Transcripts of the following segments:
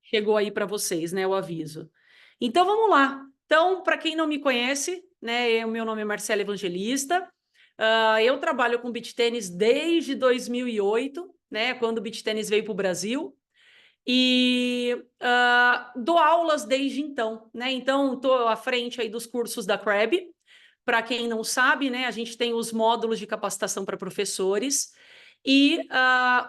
chegou aí para vocês, né, o aviso. Então, vamos lá. Então, para quem não me conhece, né, o meu nome é Marcela Evangelista. Eu trabalho com beach tênis desde 2008, né, quando o beach tênis veio para o Brasil. E dou aulas desde então, né? Então, estou à frente aí dos cursos da CREB. Para quem não sabe, né, a gente tem os módulos de capacitação para professores e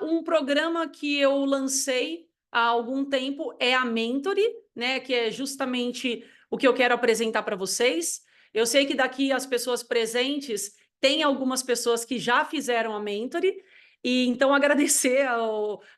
um programa que eu lancei há algum tempo é a Mentory, né, que é justamente o que eu quero apresentar para vocês. Eu sei que daqui as pessoas presentes tem algumas pessoas que já fizeram a Mentory, e então agradecer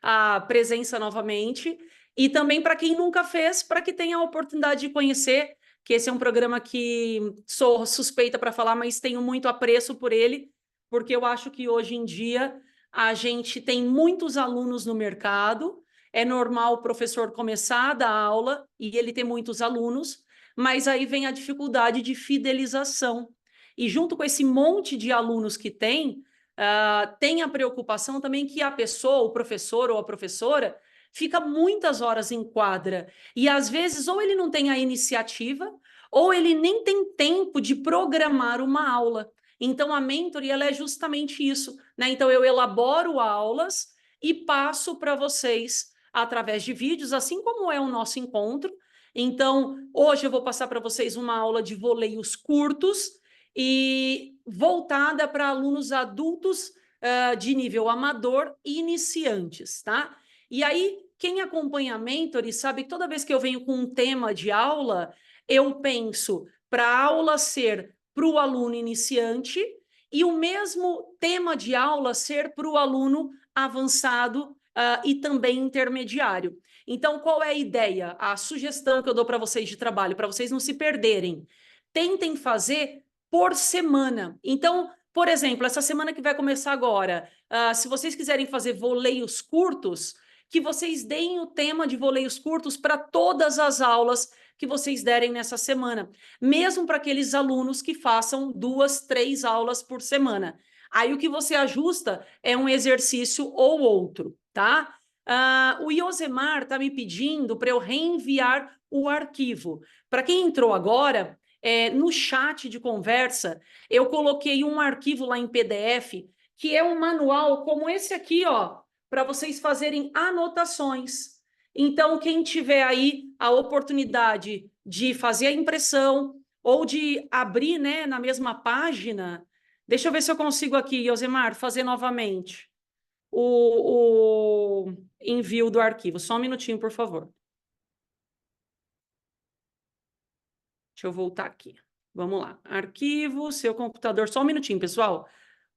a presença novamente. E também para quem nunca fez, para que tenha a oportunidade de conhecer, que esse é um programa que sou suspeita para falar, mas tenho muito apreço por ele, porque eu acho que hoje em dia a gente tem muitos alunos no mercado, é normal o professor começar a dar aula e ele ter muitos alunos, mas aí vem a dificuldade de fidelização. E junto com esse monte de alunos que tem a preocupação também que a pessoa, o professor ou a professora, fica muitas horas em quadra e às vezes ou ele não tem a iniciativa ou ele nem tem tempo de programar uma aula. Então a mentoria ela é justamente isso, né? Então eu elaboro aulas e passo para vocês através de vídeos, assim como é o nosso encontro. Então hoje eu vou passar para vocês uma aula de voleios curtos e voltada para alunos adultos de nível amador e iniciantes, tá? E aí, quem acompanha a Mentory sabe que toda vez que eu venho com um tema de aula, eu penso para a aula ser para o aluno iniciante e o mesmo tema de aula ser para o aluno avançado e também intermediário. Então, qual é a ideia? A sugestão que eu dou para vocês de trabalho, para vocês não se perderem. Tentem fazer por semana. Então, por exemplo, essa semana que vai começar agora, se vocês quiserem fazer voleios curtos, que vocês deem o tema de voleios curtos para todas as aulas que vocês derem nessa semana, mesmo para aqueles alunos que façam 2, 3 aulas por semana. Aí o que você ajusta é um exercício ou outro, tá? O Iosemar está me pedindo para eu reenviar o arquivo. Para quem entrou agora, no chat de conversa, eu coloquei um arquivo lá em PDF, que é um manual como esse aqui, ó, para vocês fazerem anotações. Então, quem tiver aí a oportunidade de fazer a impressão ou de abrir, né, na mesma página, deixa eu ver se eu consigo aqui, Yosemar, fazer novamente o envio do arquivo. Só um minutinho, por favor. Deixa eu voltar aqui. Vamos lá. Arquivo, seu computador. Só um minutinho, pessoal.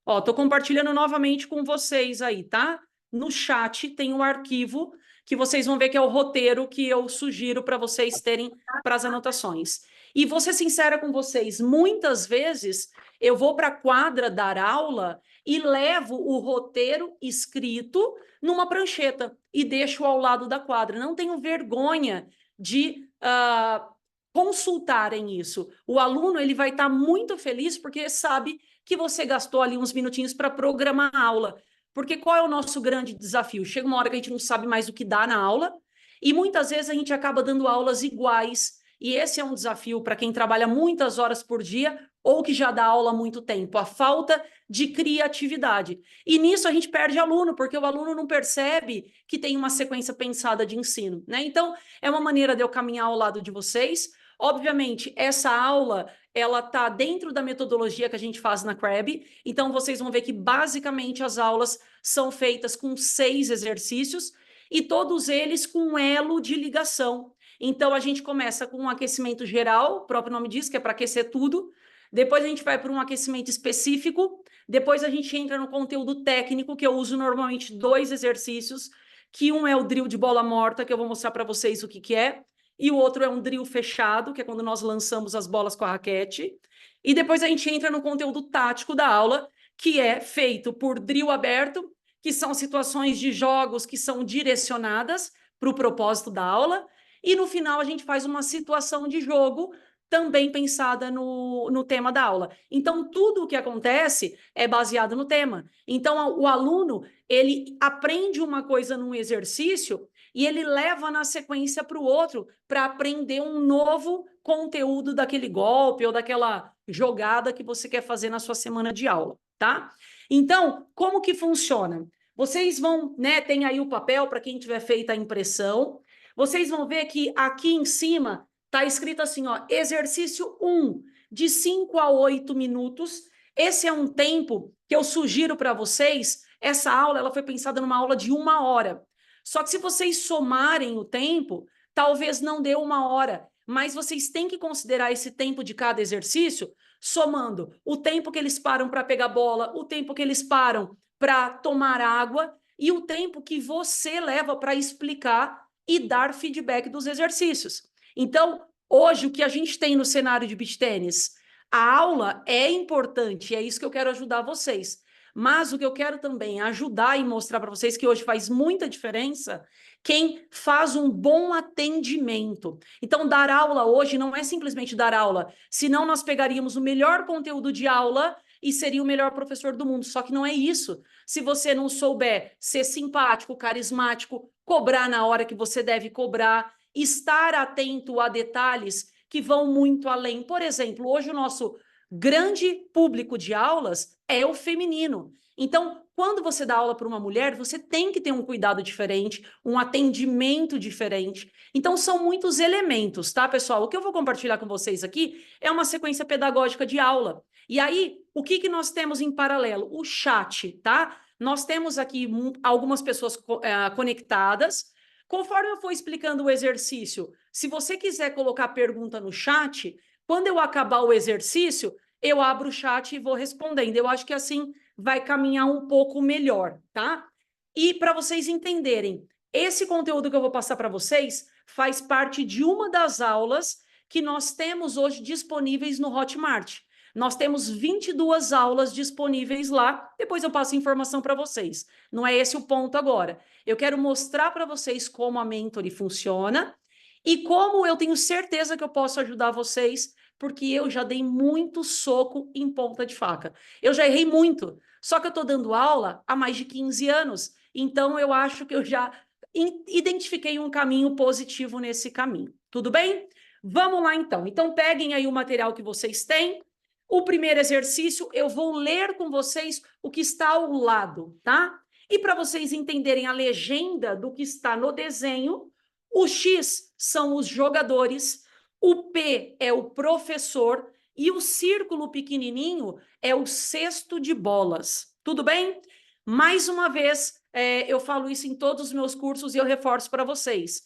Ó, tô compartilhando novamente com vocês aí, tá? No chat tem um arquivo que vocês vão ver que é o roteiro que eu sugiro para vocês terem para as anotações. E vou ser sincera com vocês, muitas vezes eu vou para a quadra dar aula e levo o roteiro escrito numa prancheta e deixo ao lado da quadra. Não tenho vergonha de consultarem isso. O aluno ele vai estar muito feliz porque sabe que você gastou ali uns minutinhos para programar a aula. Porque qual é o nosso grande desafio? Chega uma hora que a gente não sabe mais o que dá na aula e muitas vezes a gente acaba dando aulas iguais. E esse é um desafio para quem trabalha muitas horas por dia ou que já dá aula há muito tempo, a falta de criatividade. E nisso a gente perde aluno, porque o aluno não percebe que tem uma sequência pensada de ensino, né? Então, é uma maneira de eu caminhar ao lado de vocês. Obviamente, essa aula ela está dentro da metodologia que a gente faz na CREB, então vocês vão ver que basicamente as aulas são feitas com 6 exercícios e todos eles com um elo de ligação. Então a gente começa com um aquecimento geral, o próprio nome diz que é para aquecer tudo, depois a gente vai para um aquecimento específico, depois a gente entra no conteúdo técnico, que eu uso normalmente 2 exercícios, que um é o drill de bola morta, que eu vou mostrar para vocês o que é, e o outro é um drill fechado, que é quando nós lançamos as bolas com a raquete. E depois a gente entra no conteúdo tático da aula, que é feito por drill aberto, que são situações de jogos que são direcionadas para o propósito da aula. E no final a gente faz uma situação de jogo também pensada no tema da aula. Então, tudo o que acontece é baseado no tema. Então, o aluno, ele aprende uma coisa num exercício e ele leva na sequência para o outro para aprender um novo conteúdo daquele golpe ou daquela jogada que você quer fazer na sua semana de aula, tá? Então, como que funciona? Vocês vão, né, tem aí o papel para quem tiver feito a impressão. Vocês vão ver que aqui em cima está escrito assim, ó, exercício 1, de 5 a 8 minutos. Esse é um tempo que eu sugiro para vocês. Essa aula ela foi pensada numa aula de 1 hora. Só que se vocês somarem o tempo, talvez não dê 1 hora, mas vocês têm que considerar esse tempo de cada exercício, somando o tempo que eles param para pegar bola, o tempo que eles param para tomar água e o tempo que você leva para explicar e dar feedback dos exercícios. Então, hoje, o que a gente tem no cenário de beach tênis, a aula é importante, é isso que eu quero ajudar vocês. Mas o que eu quero também ajudar e mostrar para vocês que hoje faz muita diferença quem faz um bom atendimento. Então, dar aula hoje não é simplesmente dar aula, senão nós pegaríamos o melhor conteúdo de aula e seria o melhor professor do mundo. Só que não é isso. Se você não souber ser simpático, carismático, cobrar na hora que você deve cobrar, estar atento a detalhes que vão muito além. Por exemplo, hoje o nosso grande público de aulas é o feminino. Então, quando você dá aula para uma mulher, você tem que ter um cuidado diferente, um atendimento diferente. Então, são muitos elementos, tá, pessoal? O que eu vou compartilhar com vocês aqui é uma sequência pedagógica de aula. E aí, o que nós temos em paralelo? O chat, tá? Nós temos aqui algumas pessoas conectadas. Conforme eu for explicando o exercício, se você quiser colocar pergunta no chat, quando eu acabar o exercício, eu abro o chat e vou respondendo. Eu acho que assim vai caminhar um pouco melhor, tá? E para vocês entenderem, esse conteúdo que eu vou passar para vocês faz parte de uma das aulas que nós temos hoje disponíveis no Hotmart. Nós temos 22 aulas disponíveis lá, depois eu passo informação para vocês. Não é esse o ponto agora. Eu quero mostrar para vocês como a Mentory funciona e como eu tenho certeza que eu posso ajudar vocês, porque eu já dei muito soco em ponta de faca. Eu já errei muito, só que eu estou dando aula há mais de 15 anos, então eu acho que eu já identifiquei um caminho positivo nesse caminho. Tudo bem? Vamos lá, então. Então, peguem aí o material que vocês têm. O primeiro exercício, eu vou ler com vocês o que está ao lado, tá? E para vocês entenderem a legenda do que está no desenho, o X são os jogadores, o P é o professor e o círculo pequenininho é o cesto de bolas. Tudo bem? Mais uma vez, eu falo isso em todos os meus cursos e eu reforço para vocês.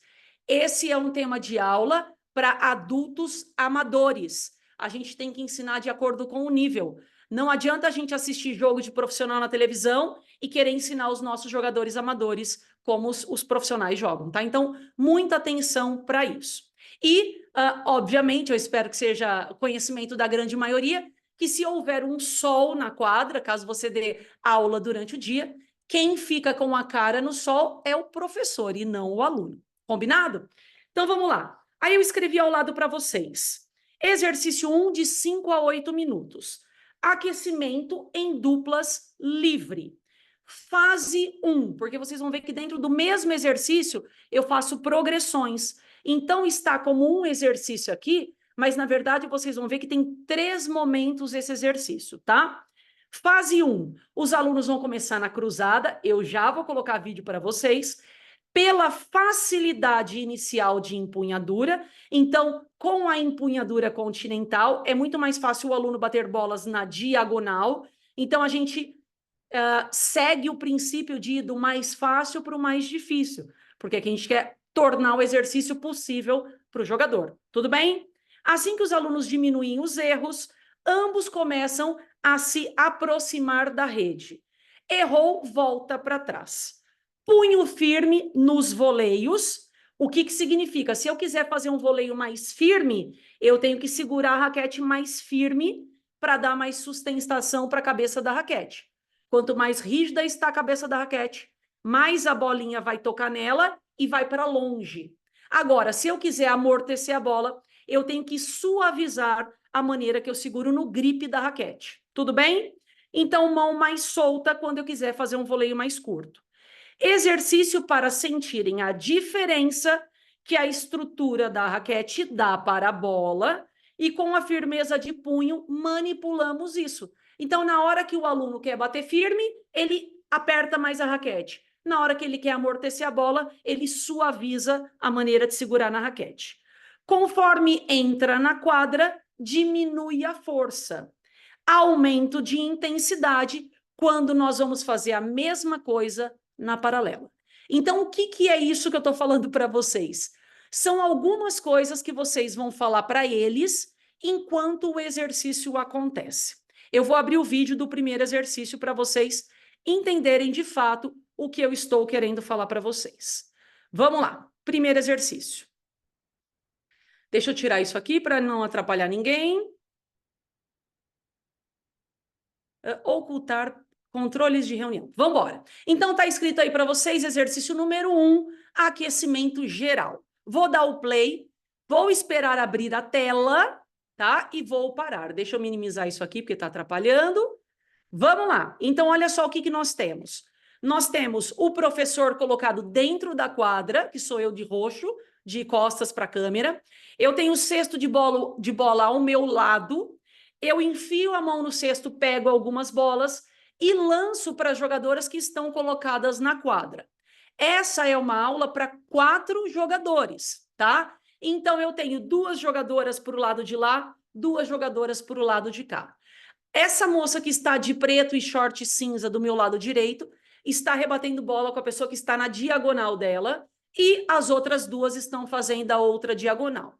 Esse é um tema de aula para adultos amadores. A gente tem que ensinar de acordo com o nível. Não adianta a gente assistir jogo de profissional na televisão e querer ensinar os nossos jogadores amadores como os profissionais jogam, tá? Então, muita atenção para isso. E, obviamente, eu espero que seja conhecimento da grande maioria, que se houver um sol na quadra, caso você dê aula durante o dia, quem fica com a cara no sol é o professor e não o aluno. Combinado? Então, vamos lá. Aí eu escrevi ao lado para vocês. Exercício 1, de 5 a 8 minutos. Aquecimento em duplas livre. Fase 1, porque vocês vão ver que dentro do mesmo exercício eu faço progressões. Então, está como um exercício aqui, mas na verdade vocês vão ver que tem 3 momentos esse exercício, tá? Fase 1, os alunos vão começar na cruzada, eu já vou colocar vídeo para vocês, pela facilidade inicial de empunhadura. Então, com a empunhadura continental, é muito mais fácil o aluno bater bolas na diagonal. Então, a gente segue o princípio de ir do mais fácil para o mais difícil, porque aqui a gente quer tornar o exercício possível para o jogador. Tudo bem? Assim que os alunos diminuem os erros, ambos começam a se aproximar da rede. Errou, volta para trás. Punho firme nos voleios. O que significa? Se eu quiser fazer um voleio mais firme, eu tenho que segurar a raquete mais firme para dar mais sustentação para a cabeça da raquete. Quanto mais rígida está a cabeça da raquete, mais a bolinha vai tocar nela e vai para longe. Agora, se eu quiser amortecer a bola, eu tenho que suavizar a maneira que eu seguro no grip da raquete. Tudo bem? Então, mão mais solta quando eu quiser fazer um voleio mais curto. Exercício para sentirem a diferença que a estrutura da raquete dá para a bola e com a firmeza de punho manipulamos isso. Então, na hora que o aluno quer bater firme, ele aperta mais a raquete. Na hora que ele quer amortecer a bola, ele suaviza a maneira de segurar na raquete. Conforme entra na quadra, diminui a força. Aumento de intensidade quando nós vamos fazer a mesma coisa na paralela. Então, o que é isso que eu estou falando para vocês? São algumas coisas que vocês vão falar para eles enquanto o exercício acontece. Eu vou abrir o vídeo do primeiro exercício para vocês entenderem de fato o que eu estou querendo falar para vocês. Vamos lá, primeiro exercício. Deixa eu tirar isso aqui para não atrapalhar ninguém. Ocultar controles de reunião. Vamos embora. Então, está escrito aí para vocês, exercício número 1, aquecimento geral. Vou dar o play, vou esperar abrir a tela, tá? E vou parar. Deixa eu minimizar isso aqui, porque está atrapalhando. Vamos lá. Então, olha só o que nós temos. Nós temos o professor colocado dentro da quadra, que sou eu de roxo, de costas para a câmera. Eu tenho o cesto de bola ao meu lado. Eu enfio a mão no cesto, pego algumas bolas e lanço para as jogadoras que estão colocadas na quadra. Essa é uma aula para 4 jogadores, tá? Então, eu tenho 2 jogadoras para o lado de lá, 2 jogadoras para o lado de cá. Essa moça que está de preto e short cinza do meu lado direito está rebatendo bola com a pessoa que está na diagonal dela e as outras 2 estão fazendo a outra diagonal.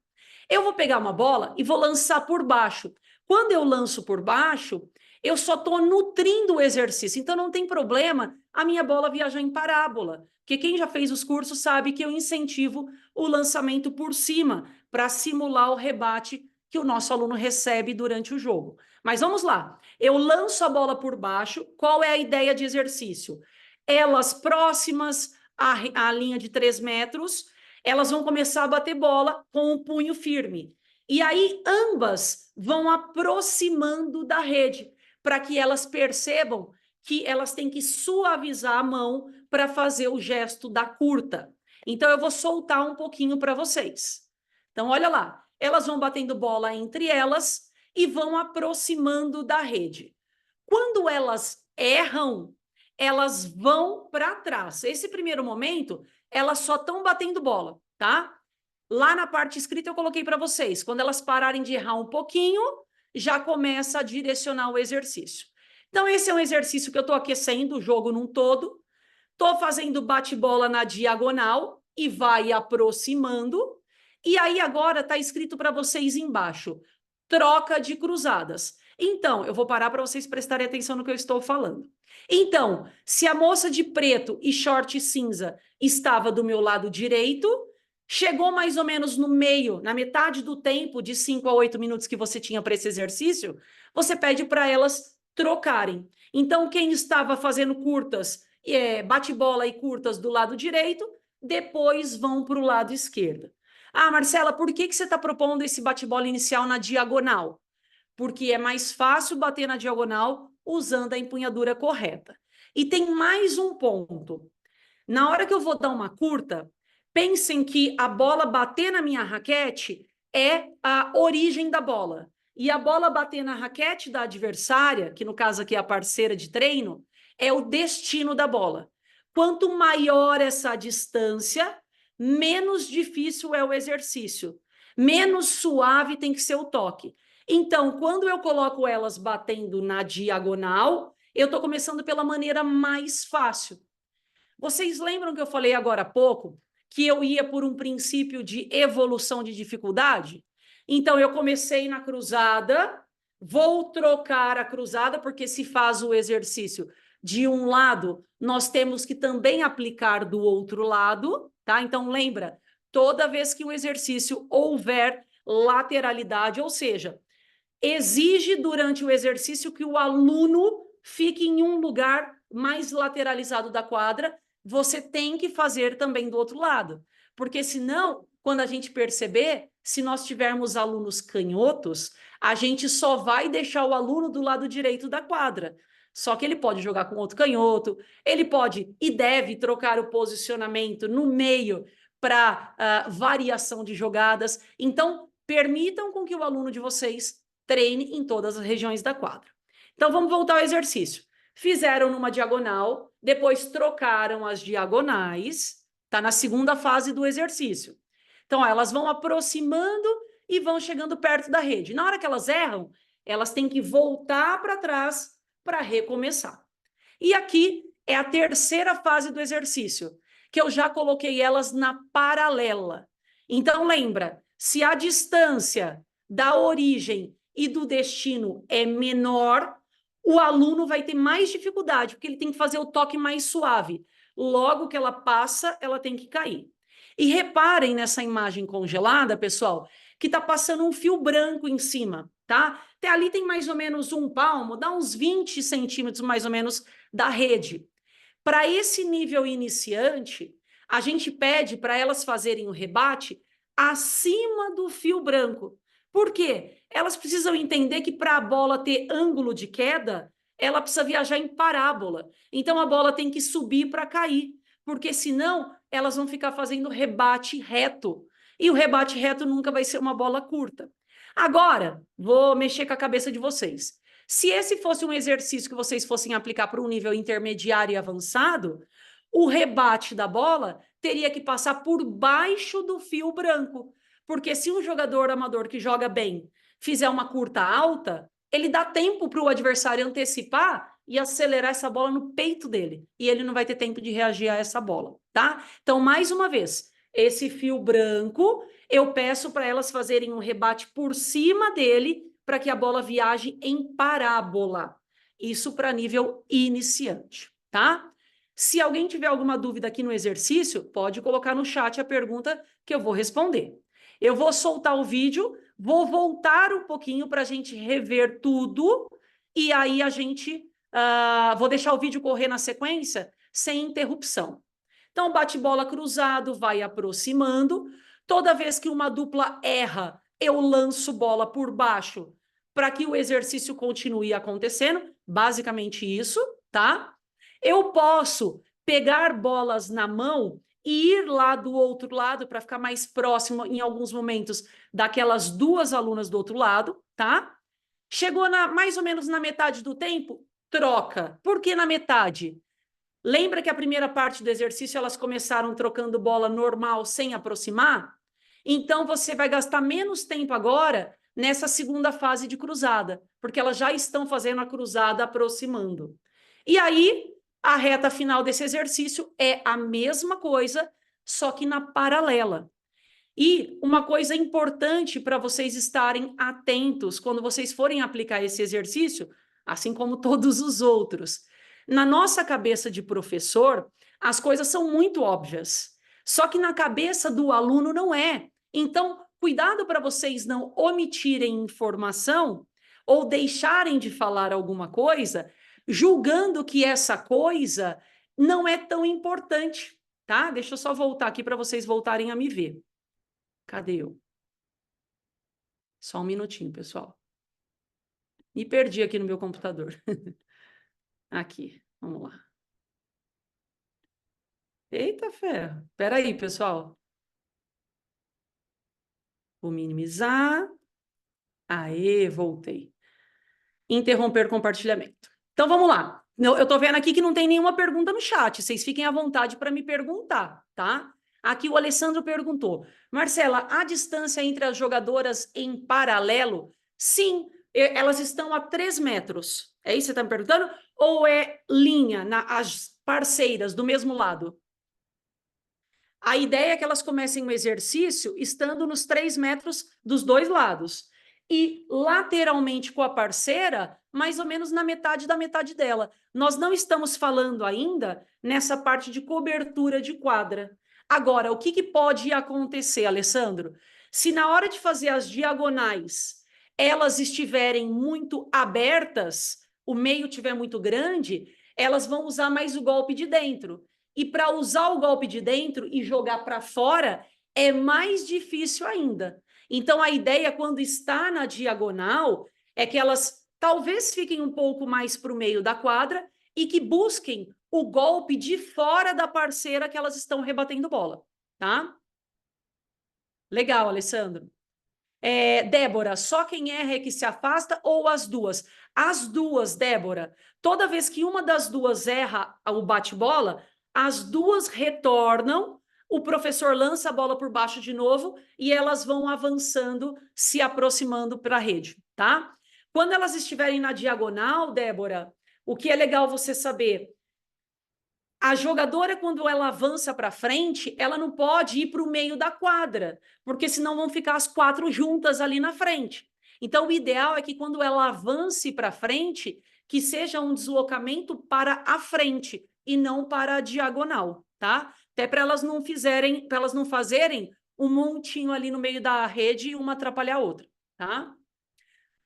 Eu vou pegar uma bola e vou lançar por baixo. Quando eu lanço por baixo, eu só estou nutrindo o exercício. Então, não tem problema a minha bola viajar em parábola. Porque quem já fez os cursos sabe que eu incentivo o lançamento por cima para simular o rebate que o nosso aluno recebe durante o jogo. Mas vamos lá. Eu lanço a bola por baixo. Qual é a ideia de exercício? Elas próximas à linha de 3 metros, elas vão começar a bater bola com o punho firme. E aí ambas vão aproximando da rede, para que elas percebam que elas têm que suavizar a mão para fazer o gesto da curta. Então, eu vou soltar um pouquinho para vocês. Então, olha lá. Elas vão batendo bola entre elas e vão aproximando da rede. Quando elas erram, elas vão para trás. Esse primeiro momento, elas só estão batendo bola, tá? Lá na parte escrita eu coloquei para vocês. Quando elas pararem de errar um pouquinho, já começa a direcionar o exercício. Então, esse é um exercício que eu estou aquecendo o jogo num todo. Estou fazendo bate-bola na diagonal e vai aproximando. E aí agora está escrito para vocês embaixo, troca de cruzadas. Então, eu vou parar para vocês prestarem atenção no que eu estou falando. Então, se a moça de preto e short cinza estava do meu lado direito, chegou mais ou menos no meio, na metade do tempo de 5 a 8 minutos que você tinha para esse exercício, você pede para elas trocarem. Então, quem estava fazendo curtas, bate-bola e curtas do lado direito, depois vão para o lado esquerdo. Ah, Marcela, por que você está propondo esse bate-bola inicial na diagonal? Porque é mais fácil bater na diagonal usando a empunhadura correta. E tem mais um ponto. Na hora que eu vou dar uma curta, pensem que a bola bater na minha raquete é a origem da bola. E a bola bater na raquete da adversária, que no caso aqui é a parceira de treino, é o destino da bola. Quanto maior essa distância, menos difícil é o exercício, menos suave tem que ser o toque. Então, quando eu coloco elas batendo na diagonal, eu estou começando pela maneira mais fácil. Vocês lembram que eu falei agora há pouco que eu ia por um princípio de evolução de dificuldade? Então, eu comecei na cruzada, vou trocar a cruzada, porque se faz o exercício de um lado, nós temos que também aplicar do outro lado, tá? Então, lembra, toda vez que o exercício houver lateralidade, ou seja, exige durante o exercício que o aluno fique em um lugar mais lateralizado da quadra, você tem que fazer também do outro lado. Porque senão, quando a gente perceber, se nós tivermos alunos canhotos, a gente só vai deixar o aluno do lado direito da quadra. Só que ele pode jogar com outro canhoto, ele pode e deve trocar o posicionamento no meio para variação de jogadas. Então, permitam com que o aluno de vocês treine em todas as regiões da quadra. Então, vamos voltar ao exercício. Fizeram numa diagonal, depois trocaram as diagonais, está na segunda fase do exercício. Então, elas vão aproximando e vão chegando perto da rede. Na hora que elas erram, elas têm que voltar para trás para recomeçar. E aqui é a terceira fase do exercício, que eu já coloquei elas na paralela. Então, lembra, se a distância da origem e do destino é menor, o aluno vai ter mais dificuldade, porque ele tem que fazer o toque mais suave. Logo que ela passa, ela tem que cair. E reparem nessa imagem congelada, pessoal, que está passando um fio branco em cima, tá? Até ali tem mais ou menos um palmo, dá uns 20 centímetros mais ou menos da rede. Para esse nível iniciante, a gente pede para elas fazerem o rebate acima do fio branco. Por quê? Elas precisam entender que para a bola ter ângulo de queda, ela precisa viajar em parábola. Então a bola tem que subir para cair, porque senão elas vão ficar fazendo rebate reto. E o rebate reto nunca vai ser uma bola curta. Agora, vou mexer com a cabeça de vocês. Se esse fosse um exercício que vocês fossem aplicar para um nível intermediário e avançado, o rebate da bola teria que passar por baixo do fio branco. Porque se um jogador amador que joga bem fizer uma curta alta, ele dá tempo para o adversário antecipar e acelerar essa bola no peito dele. E ele não vai ter tempo de reagir a essa bola, tá? Então, mais uma vez, esse fio branco, eu peço para elas fazerem um rebate por cima dele para que a bola viaje em parábola. Isso para nível iniciante, tá? Se alguém tiver alguma dúvida aqui no exercício, pode colocar no chat a pergunta que eu vou responder. Eu vou soltar o vídeo, vou voltar um pouquinho para a gente rever tudo e aí a gente... vou deixar o vídeo correr na sequência sem interrupção. Então, bate-bola cruzado, vai aproximando. Toda vez que uma dupla erra, eu lanço bola por baixo para que o exercício continue acontecendo. Basicamente isso, tá? Eu posso pegar bolas na mão e ir lá do outro lado para ficar mais próximo, em alguns momentos, daquelas duas alunas do outro lado, tá? Chegou mais ou menos na metade do tempo, troca. Por que na metade? Lembra que a primeira parte do exercício elas começaram trocando bola normal, sem aproximar? Então, você vai gastar menos tempo agora nessa segunda fase de cruzada, porque elas já estão fazendo a cruzada aproximando. E aí, a reta final desse exercício é a mesma coisa, só que na paralela. E uma coisa importante para vocês estarem atentos quando vocês forem aplicar esse exercício, assim como todos os outros. Na nossa cabeça de professor, as coisas são muito óbvias. Só que na cabeça do aluno não é. Então, cuidado para vocês não omitirem informação ou deixarem de falar alguma coisa, julgando que essa coisa não é tão importante, tá? Deixa eu só voltar aqui para vocês voltarem a me ver. Cadê eu? Só um minutinho, pessoal. Me perdi aqui no meu computador. Aqui, vamos lá. Eita ferro. Espera aí, pessoal. Vou minimizar. Aê, voltei. Interromper compartilhamento. Então, vamos lá. Eu estou vendo aqui que não tem nenhuma pergunta no chat. Vocês fiquem à vontade para me perguntar, tá? Aqui o Alessandro perguntou. Marcela, a distância entre as jogadoras em paralelo? Sim, elas estão a 3 metros. É isso que você está me perguntando? Ou é linha, as parceiras do mesmo lado? A ideia é que elas comecem o exercício estando nos 3 metros dos dois lados. E lateralmente com a parceira, mais ou menos na metade da metade dela. Nós não estamos falando ainda nessa parte de cobertura de quadra. Agora, o que pode acontecer, Alessandro? Se na hora de fazer as diagonais elas estiverem muito abertas, o meio estiver muito grande, elas vão usar mais o golpe de dentro. E para usar o golpe de dentro e jogar para fora é mais difícil ainda. Então, a ideia, quando está na diagonal, é que elas talvez fiquem um pouco mais para o meio da quadra e que busquem o golpe de fora da parceira que elas estão rebatendo bola, tá? Legal, Alessandro. Débora, só quem erra é que se afasta ou as duas? As duas, Débora. Toda vez que uma das duas erra o bate-bola, as duas retornam, o professor lança a bola por baixo de novo e elas vão avançando, se aproximando para a rede, tá? Quando elas estiverem na diagonal, Débora, o que é legal você saber, a jogadora, quando ela avança para frente, ela não pode ir para o meio da quadra, porque senão vão ficar as quatro juntas ali na frente. Então, o ideal é que quando ela avance para frente, que seja um deslocamento para a frente e não para a diagonal, tá? Até para elas não fazerem um montinho ali no meio da rede e uma atrapalhar a outra, tá?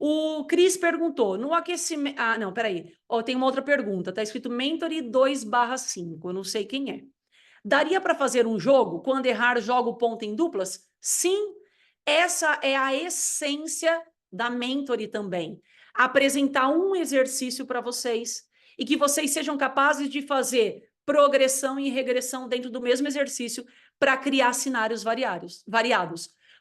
O Cris perguntou, no aquecimento... Ah, não, peraí. Tem uma outra pergunta. Está escrito Mentory 2/5. Eu não sei quem é. Daria para fazer um jogo? Quando errar, jogo ponto em duplas? Sim. Essa é a essência da Mentory também. Apresentar um exercício para vocês e que vocês sejam capazes de fazer progressão e regressão dentro do mesmo exercício para criar cenários variados.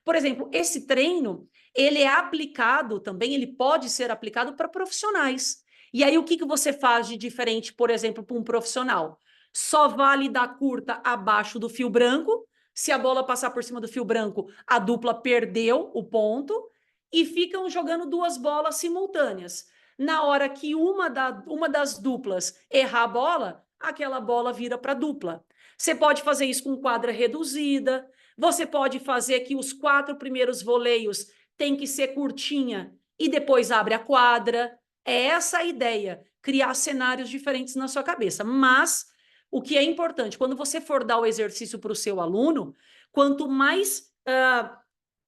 Por exemplo, esse treino ele é aplicado também, ele pode ser aplicado para profissionais. E aí, o que você faz de diferente, por exemplo, para um profissional? Só vale dar curta abaixo do fio branco. Se a bola passar por cima do fio branco, a dupla perdeu o ponto e ficam jogando duas bolas simultâneas. Na hora que uma das duplas errar a bola, aquela bola vira para a dupla. Você pode fazer isso com quadra reduzida, você pode fazer que os 4 primeiros voleios tem que ser curtinha e depois abre a quadra. É essa a ideia, criar cenários diferentes na sua cabeça. Mas o que é importante, quando você for dar o exercício para o seu aluno, quanto mais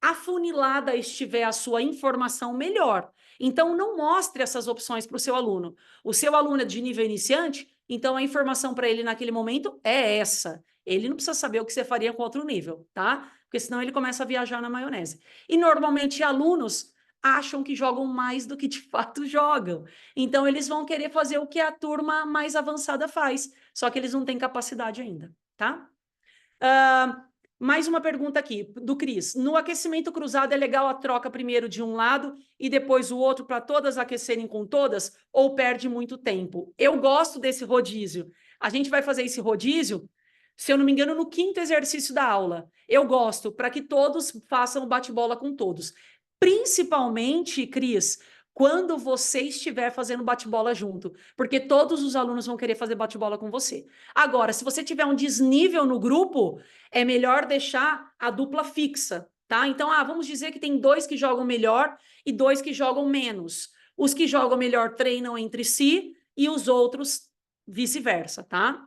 afunilada estiver a sua informação, melhor. Então, não mostre essas opções para o seu aluno. O seu aluno é de nível iniciante, então a informação para ele naquele momento é essa. Ele não precisa saber o que você faria com outro nível, tá? Porque senão ele começa a viajar na maionese. E normalmente alunos acham que jogam mais do que de fato jogam. Então eles vão querer fazer o que a turma mais avançada faz, só que eles não têm capacidade ainda, tá? Mais uma pergunta aqui, do Cris. No aquecimento cruzado é legal a troca primeiro de um lado e depois o outro para todas aquecerem com todas ou perde muito tempo? Eu gosto desse rodízio. A gente vai fazer esse rodízio, se eu não me engano, no 5º exercício da aula. Eu gosto para que todos façam bate-bola com todos. Principalmente, Cris, quando você estiver fazendo bate-bola junto, porque todos os alunos vão querer fazer bate-bola com você. Agora, se você tiver um desnível no grupo, é melhor deixar a dupla fixa, tá? Então, vamos dizer que tem 2 que jogam melhor e 2 que jogam menos. Os que jogam melhor treinam entre si e os outros vice-versa, tá?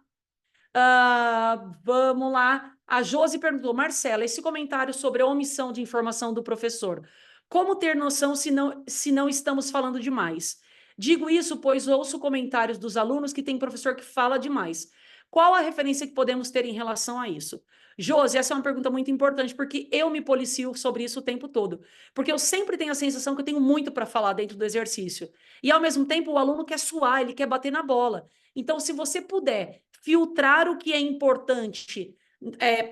Vamos lá. A Josi perguntou, Marcela, esse comentário sobre a omissão de informação do professor, como ter noção se não estamos falando demais? Digo isso, pois ouço comentários dos alunos que tem professor que fala demais. Qual a referência que podemos ter em relação a isso? Josi, essa é uma pergunta muito importante, porque eu me policio sobre isso o tempo todo. Porque eu sempre tenho a sensação que eu tenho muito para falar dentro do exercício. E, ao mesmo tempo, o aluno quer suar, ele quer bater na bola. Então, se você puder filtrar o que é importante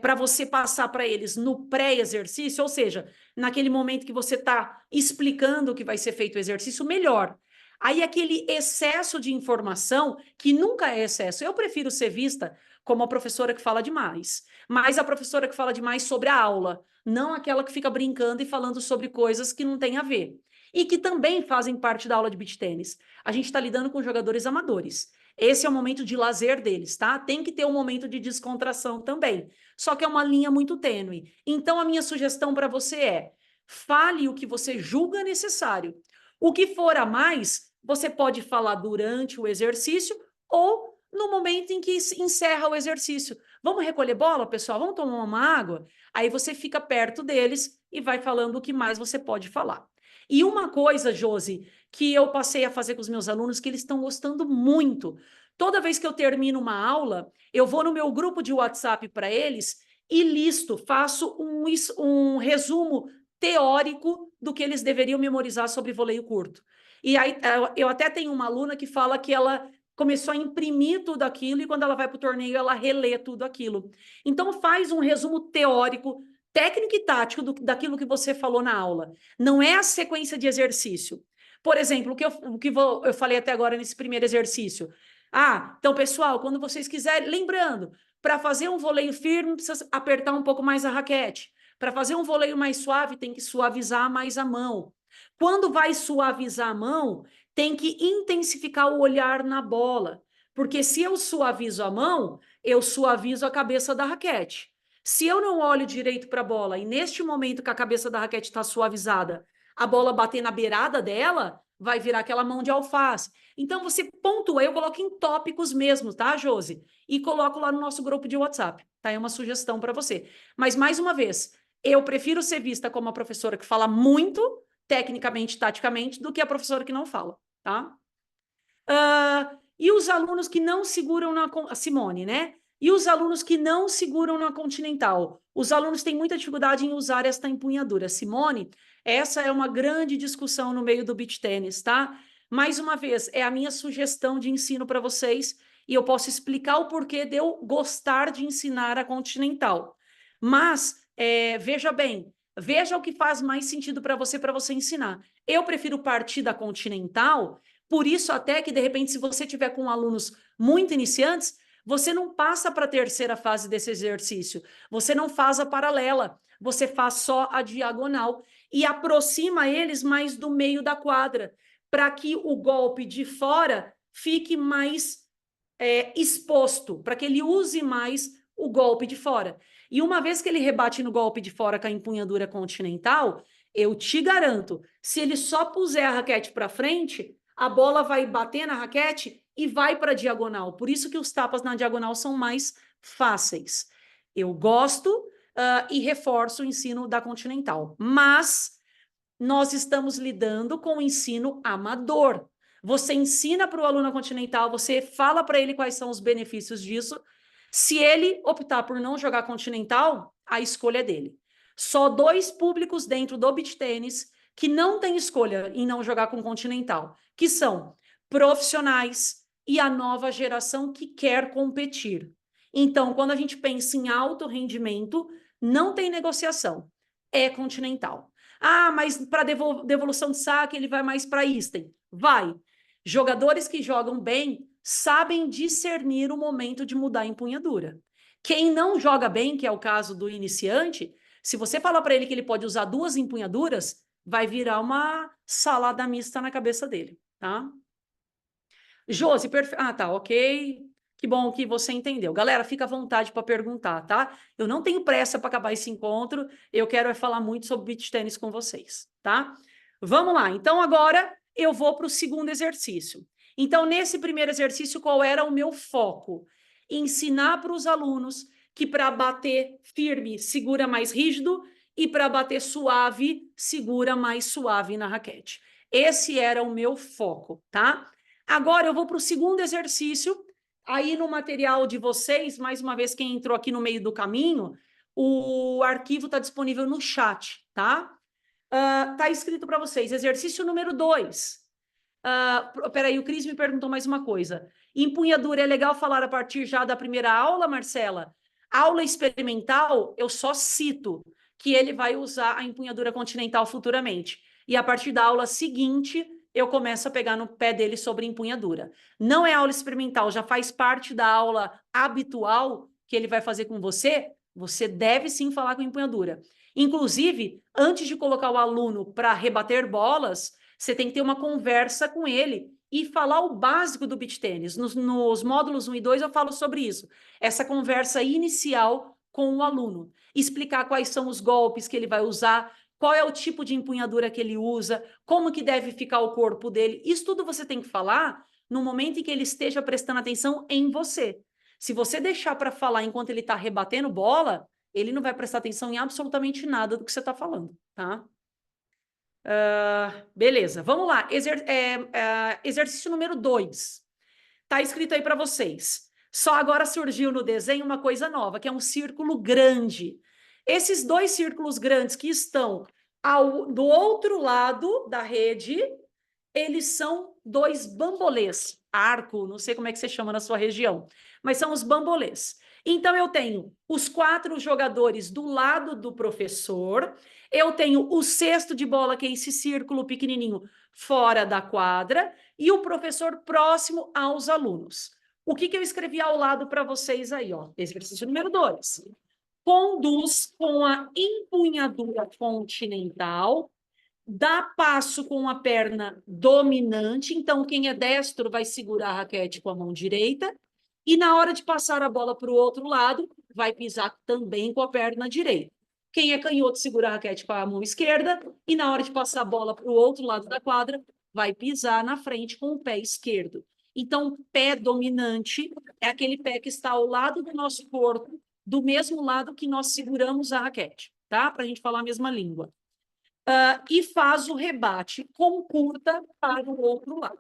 para você passar para eles no pré-exercício, ou seja, naquele momento que você está explicando o que vai ser feito o exercício, melhor. Aí aquele excesso de informação, que nunca é excesso, eu prefiro ser vista como a professora que fala demais, mas a professora que fala demais sobre a aula, não aquela que fica brincando e falando sobre coisas que não têm a ver. E que também fazem parte da aula de beach tênis. A gente está lidando com jogadores amadores. Esse é o momento de lazer deles, tá? Tem que ter um momento de descontração também. Só que é uma linha muito tênue. Então, a minha sugestão para você é: fale o que você julga necessário. O que for a mais, você pode falar durante o exercício ou no momento em que encerra o exercício. Vamos recolher bola, pessoal? Vamos tomar uma água? Aí você fica perto deles e vai falando o que mais você pode falar. E uma coisa, Josi, que eu passei a fazer com os meus alunos, que eles estão gostando muito. Toda vez que eu termino uma aula, eu vou no meu grupo de WhatsApp para eles e listo, faço um resumo teórico do que eles deveriam memorizar sobre voleio curto. E aí eu até tenho uma aluna que fala que ela começou a imprimir tudo aquilo e quando ela vai para o torneio, ela relê tudo aquilo. Então, faz um resumo teórico, técnico e tático daquilo que você falou na aula. Não é a sequência de exercício. Por exemplo, eu falei até agora nesse primeiro exercício. Ah, então, pessoal, quando vocês quiserem, lembrando, para fazer um voleio firme, precisa apertar um pouco mais a raquete. Para fazer um voleio mais suave, tem que suavizar mais a mão. Quando vai suavizar a mão, tem que intensificar o olhar na bola. Porque se eu suavizo a mão, eu suavizo a cabeça da raquete. Se eu não olho direito para a bola e neste momento que a cabeça da raquete está suavizada, a bola bater na beirada dela, vai virar aquela mão de alface. Então você pontua, eu coloco em tópicos mesmo, tá, Josi? E coloco lá no nosso grupo de WhatsApp, tá? É uma sugestão para você. Mas mais uma vez, eu prefiro ser vista como uma professora que fala muito, tecnicamente, taticamente, do que a professora que não fala, tá? E os alunos que não seguram na... Simone, né? E os alunos que não seguram na continental? Os alunos têm muita dificuldade em usar esta empunhadura. Simone, essa é uma grande discussão no meio do beach tênis, tá? Mais uma vez, é a minha sugestão de ensino para vocês e eu posso explicar o porquê de eu gostar de ensinar a continental. Mas, veja bem, veja o que faz mais sentido para você ensinar. Eu prefiro partir da continental, por isso até que, de repente, se você tiver com alunos muito iniciantes, você não passa para a terceira fase desse exercício, você não faz a paralela, você faz só a diagonal e aproxima eles mais do meio da quadra, para que o golpe de fora fique mais exposto, para que ele use mais o golpe de fora. E uma vez que ele rebate no golpe de fora com a empunhadura continental, eu te garanto, se ele só puser a raquete para frente, a bola vai bater na raquete e vai para a diagonal. Por isso que os tapas na diagonal são mais fáceis. Eu gosto e reforço o ensino da continental. Mas nós estamos lidando com o ensino amador. Você ensina para o aluno continental, você fala para ele quais são os benefícios disso. Se ele optar por não jogar continental, a escolha é dele. Só 2 públicos dentro do beach tênis que não têm escolha em não jogar com continental, que são profissionais e a nova geração que quer competir. Então, quando a gente pensa em alto rendimento, não tem negociação, é continental. Ah, mas para devolução de saque ele vai mais para Isten. Vai. Jogadores que jogam bem sabem discernir o momento de mudar a empunhadura. Quem não joga bem, que é o caso do iniciante, se você falar para ele que ele pode usar 2 empunhaduras, vai virar uma salada mista na cabeça dele, tá? Josi, ah, tá, ok. Que bom que você entendeu. Galera, fica à vontade para perguntar, tá? Eu não tenho pressa para acabar esse encontro, eu quero falar muito sobre beach tênis com vocês, tá? Vamos lá, então agora eu vou para o segundo exercício. Então, nesse primeiro exercício, qual era o meu foco? Ensinar para os alunos que para bater firme, segura mais rígido, e para bater suave, segura mais suave na raquete. Esse era o meu foco, tá? Agora eu vou para o segundo exercício. Aí no material de vocês, mais uma vez, quem entrou aqui no meio do caminho, o arquivo está disponível no chat, tá? Tá escrito para vocês, exercício número 2. Peraí, o Cris me perguntou mais uma coisa. Empunhadura, é legal falar a partir já da primeira aula, Marcela? Aula experimental, eu só cito que ele vai usar a empunhadura continental futuramente. E a partir da aula seguinte, eu começo a pegar no pé dele sobre empunhadura. Não é aula experimental, já faz parte da aula habitual que ele vai fazer com você, você deve sim falar com empunhadura. Inclusive, antes de colocar o aluno para rebater bolas, você tem que ter uma conversa com ele e falar o básico do beach tênis. Nos módulos 1 e 2 eu falo sobre isso. Essa conversa inicial com o aluno. Explicar quais são os golpes que ele vai usar, qual é o tipo de empunhadura que ele usa, como que deve ficar o corpo dele. Isso tudo você tem que falar no momento em que ele esteja prestando atenção em você. Se você deixar para falar enquanto ele está rebatendo bola, ele não vai prestar atenção em absolutamente nada do que você está falando, tá? Beleza, vamos lá. Exercício número 2. Está escrito aí para vocês. Só agora surgiu no desenho uma coisa nova, que é um círculo grande. Esses 2 círculos grandes que estão do outro lado da rede, eles são dois bambolês, arco, não sei como é que você chama na sua região, mas são os bambolês. Então, eu tenho os 4 jogadores do lado do professor, eu tenho o cesto de bola, que é esse círculo pequenininho, fora da quadra, e o professor próximo aos alunos. O que eu escrevi ao lado para vocês aí, ó? Exercício número 2. Conduz com a empunhadura continental, dá passo com a perna dominante, então quem é destro vai segurar a raquete com a mão direita, e na hora de passar a bola para o outro lado, vai pisar também com a perna direita. Quem é canhoto segura a raquete com a mão esquerda, e na hora de passar a bola para o outro lado da quadra, vai pisar na frente com o pé esquerdo. Então, pé dominante é aquele pé que está ao lado do nosso corpo, do mesmo lado que nós seguramos a raquete, tá? Para a gente falar a mesma língua. E faz o rebate com curta para o outro lado.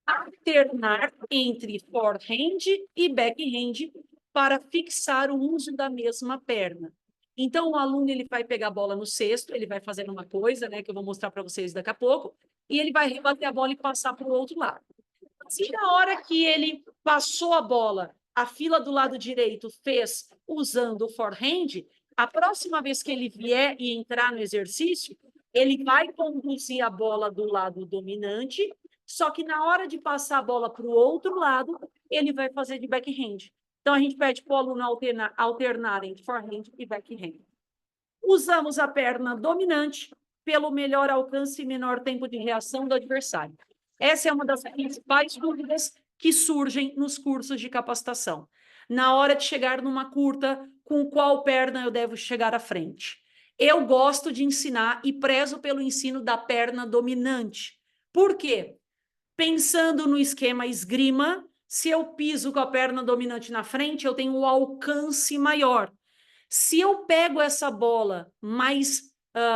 Alternar entre forehand e backhand para fixar o uso da mesma perna. Então, o aluno ele vai pegar a bola no cesto, ele vai fazendo uma coisa, né, que eu vou mostrar para vocês daqui a pouco, e ele vai rebater a bola e passar para o outro lado. Se na hora que ele passou a bola, a fila do lado direito fez usando o forehand, a próxima vez que ele vier e entrar no exercício, ele vai conduzir a bola do lado dominante, só que na hora de passar a bola para o outro lado, ele vai fazer de backhand. Então, a gente pede para o aluno alternar entre forehand e backhand. Usamos a perna dominante pelo melhor alcance e menor tempo de reação do adversário. Essa é uma das principais dúvidas que surgem nos cursos de capacitação. Na hora de chegar numa curta, com qual perna eu devo chegar à frente? Eu gosto de ensinar e prezo pelo ensino da perna dominante. Por quê? Pensando no esquema esgrima, se eu piso com a perna dominante na frente, eu tenho um alcance maior. Se eu pego essa bola mais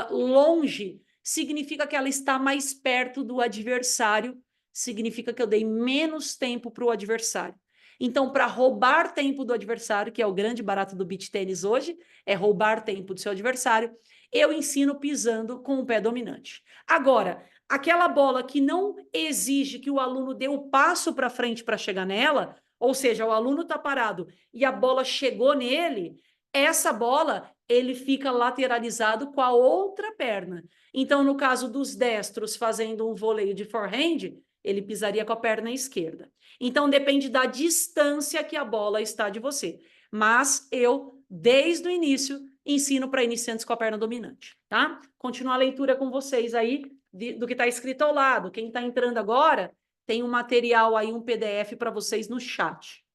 longe, significa que ela está mais perto do adversário, significa que eu dei menos tempo para o adversário. Então, para roubar tempo do adversário, que é o grande barato do beach tênis hoje, é roubar tempo do seu adversário, eu ensino pisando com o pé dominante. Agora, aquela bola que não exige que o aluno dê o passo para frente para chegar nela, ou seja, o aluno está parado e a bola chegou nele, essa bola ele fica lateralizado com a outra perna. Então, no caso dos destros fazendo um voleio de forehand, ele pisaria com a perna esquerda. Então, depende da distância que a bola está de você. Mas eu, desde o início, ensino para iniciantes com a perna dominante, tá? Continuar a leitura com vocês aí do que está escrito ao lado. Quem está entrando agora, tem um material aí, um PDF para vocês no chat.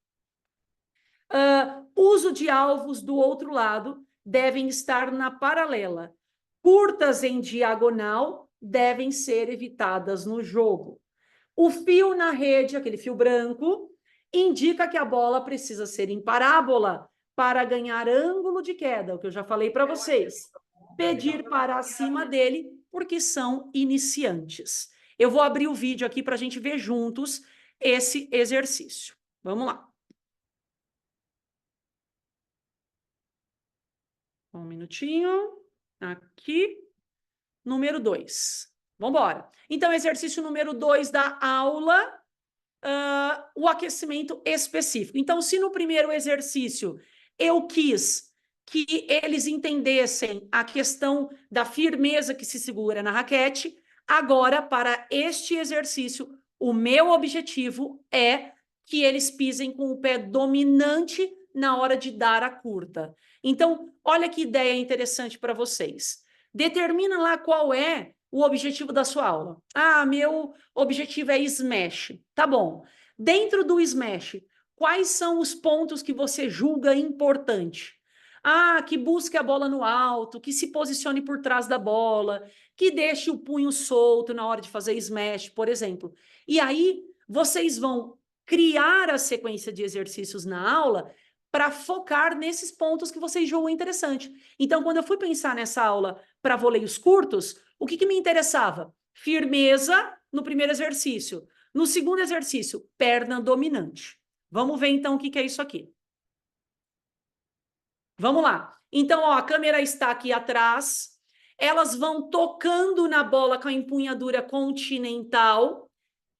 Uso de alvos do outro lado devem estar na paralela. Curtas em diagonal devem ser evitadas no jogo. O fio na rede, aquele fio branco, indica que a bola precisa ser em parábola para ganhar ângulo de queda, o que eu já falei para vocês. Pedir para acima dele, porque são iniciantes. Eu vou abrir o vídeo aqui para a gente ver juntos esse exercício. Vamos lá. Um minutinho. Aqui. Número 2. Vamos embora. Então, exercício número 2 da aula, o aquecimento específico. Então, se no primeiro exercício eu quis que eles entendessem a questão da firmeza que se segura na raquete, agora, para este exercício, o meu objetivo é que eles pisem com o pé dominante na hora de dar a curta. Então, olha que ideia interessante para vocês. Determina lá qual é o objetivo da sua aula. Ah, meu objetivo é smash. Tá bom. Dentro do smash, quais são os pontos que você julga importante? Ah, que busque a bola no alto, que se posicione por trás da bola, que deixe o punho solto na hora de fazer smash, por exemplo. E aí, vocês vão criar a sequência de exercícios na aula para focar nesses pontos que vocês julgam interessante. Então, quando eu fui pensar nessa aula para voleios curtos, o que me interessava? Firmeza no primeiro exercício. No segundo exercício, perna dominante. Vamos ver, então, o que é isso aqui. Vamos lá. Então, ó, a câmera está aqui atrás. elas vão tocando na bola com a empunhadura continental,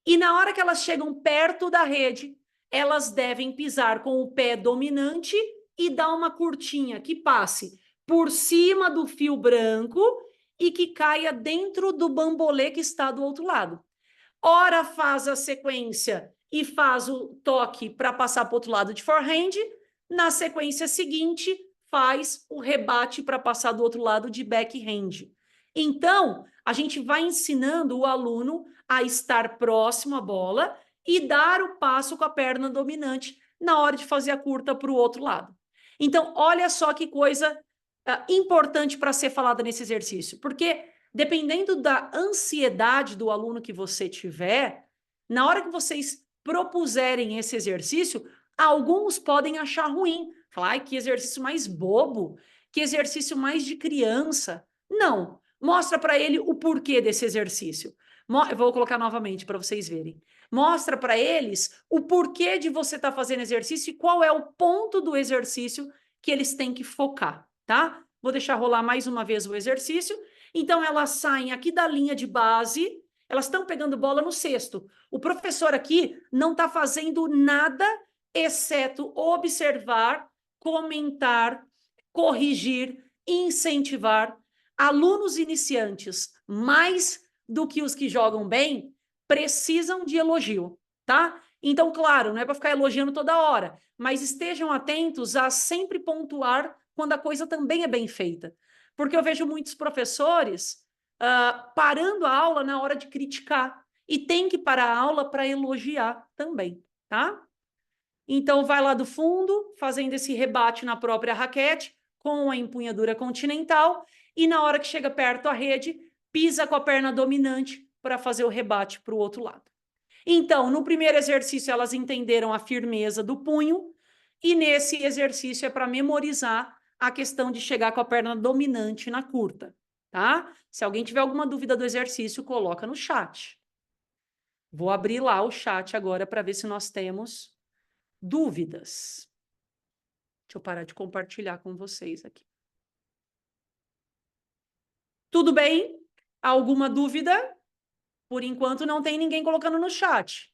e na hora que elas chegam perto da rede, elas devem pisar com o pé dominante e dar uma curtinha que passe por cima do fio branco e que caia dentro do bambolê que está do outro lado. Ora faz a sequência e faz o toque para passar para o outro lado de forehand, na sequência seguinte faz o rebate para passar do outro lado de backhand. Então, a gente vai ensinando o aluno a estar próximo à bola e dar o passo com a perna dominante na hora de fazer a curta para o outro lado. Então, olha só que coisa importante para ser falada nesse exercício, porque dependendo da ansiedade do aluno que você tiver, na hora que vocês propuserem esse exercício, alguns podem achar ruim. Falar, ai, que exercício mais bobo, que exercício mais de criança. Não, mostra para ele o porquê desse exercício. Eu vou colocar novamente para vocês verem. Mostra para eles o porquê de você estar fazendo exercício e qual é o ponto do exercício que eles têm que focar, tá? Vou deixar rolar mais uma vez o exercício. Então, elas saem aqui da linha de base, elas estão pegando bola no cesto. O professor aqui não está fazendo nada, exceto observar, comentar, corrigir, incentivar. Alunos iniciantes, mais do que os que jogam bem, precisam de elogio, tá? Então, claro, não é para ficar elogiando toda hora, mas estejam atentos a sempre pontuar quando a coisa também é bem feita. Porque eu vejo muitos professores parando a aula na hora de criticar. E tem que parar a aula para elogiar também, tá? Então, vai lá do fundo, fazendo esse rebate na própria raquete, com a empunhadura continental, e na hora que chega perto à rede, pisa com a perna dominante para fazer o rebate para o outro lado. Então, no primeiro exercício, elas entenderam a firmeza do punho, e nesse exercício é para memorizar a questão de chegar com a perna dominante na curta, tá? Se alguém tiver alguma dúvida do exercício, coloca no chat. Vou abrir lá o chat agora para ver se nós temos dúvidas. Deixa eu parar de compartilhar com vocês aqui. Tudo bem? Alguma dúvida? Por enquanto, não tem ninguém colocando no chat.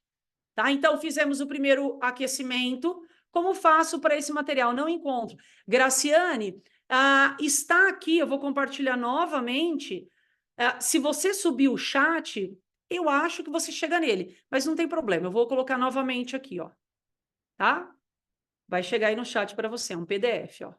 Tá? Então, fizemos o primeiro aquecimento. Como faço para esse material? Não encontro. Graciane, está aqui, eu vou compartilhar novamente. Se você subir o chat, eu acho que você chega nele, mas não tem problema, eu vou colocar novamente aqui, ó. Tá? Vai chegar aí no chat para você, é um PDF, ó.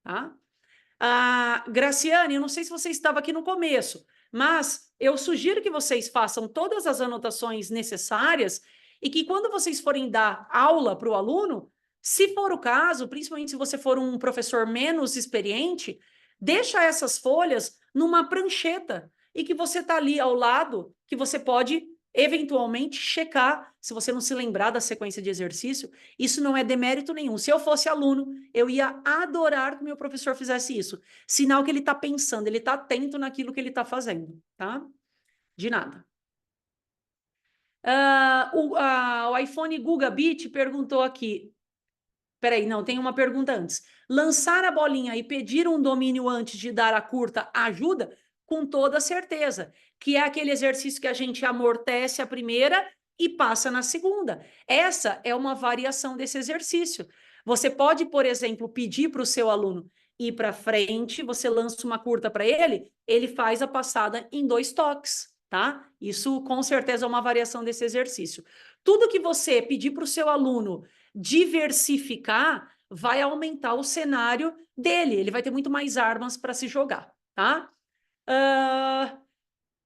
Tá? Graciane, eu não sei se você estava aqui no começo, mas eu sugiro que vocês façam todas as anotações necessárias e que quando vocês forem dar aula para o aluno, se for o caso, principalmente se você for um professor menos experiente, deixa essas folhas numa prancheta e que você está ali ao lado, que você pode eventualmente checar, se você não se lembrar da sequência de exercício, isso não é demérito nenhum. Se eu fosse aluno, eu ia adorar que meu professor fizesse isso. Sinal que ele está pensando, ele está atento naquilo que ele está fazendo, tá? De nada. O iPhone Guga Beat perguntou aqui. Peraí, não, tem uma pergunta antes. Lançar a bolinha e pedir um domínio antes de dar a curta ajuda? Com toda certeza, que é aquele exercício que a gente amortece a primeira e passa na segunda. Essa é uma variação desse exercício. Você pode, por exemplo, pedir para o seu aluno ir para frente, você lança uma curta para ele, ele faz a passada em 2 toques, tá? Isso com certeza é uma variação desse exercício. Tudo que você pedir para o seu aluno diversificar, vai aumentar o cenário dele, ele vai ter muito mais armas para se jogar, tá?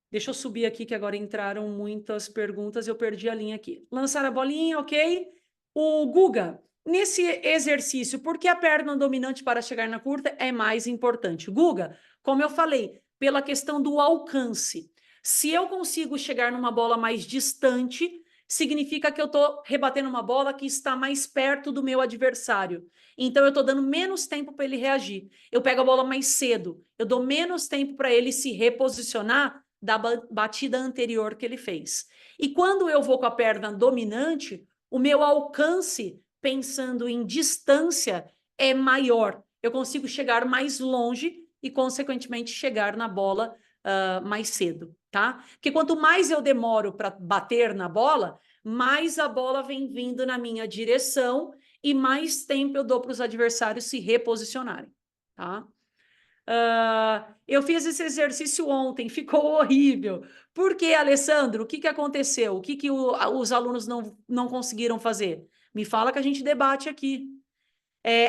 Deixa eu subir aqui, que agora entraram muitas perguntas, eu perdi a linha aqui. Lançar a bolinha, ok? O Guga, nesse exercício, por que a perna dominante para chegar na curta é mais importante? Guga, como eu falei, pela questão do alcance. Se eu consigo chegar numa bola mais distante, significa que eu estou rebatendo uma bola que está mais perto do meu adversário. Então, eu estou dando menos tempo para ele reagir. Eu pego a bola mais cedo, eu dou menos tempo para ele se reposicionar da batida anterior que ele fez. E quando eu vou com a perna dominante, o meu alcance, pensando em distância, é maior. Eu consigo chegar mais longe e, consequentemente, chegar na bola mais cedo, tá? Porque quanto mais eu demoro para bater na bola, mais a bola vem vindo na minha direção e mais tempo eu dou para os adversários se reposicionarem, tá? Eu fiz esse exercício ontem, ficou horrível. Por que, Alessandro? O que aconteceu? O que os alunos não conseguiram fazer? Me fala que a gente debate aqui.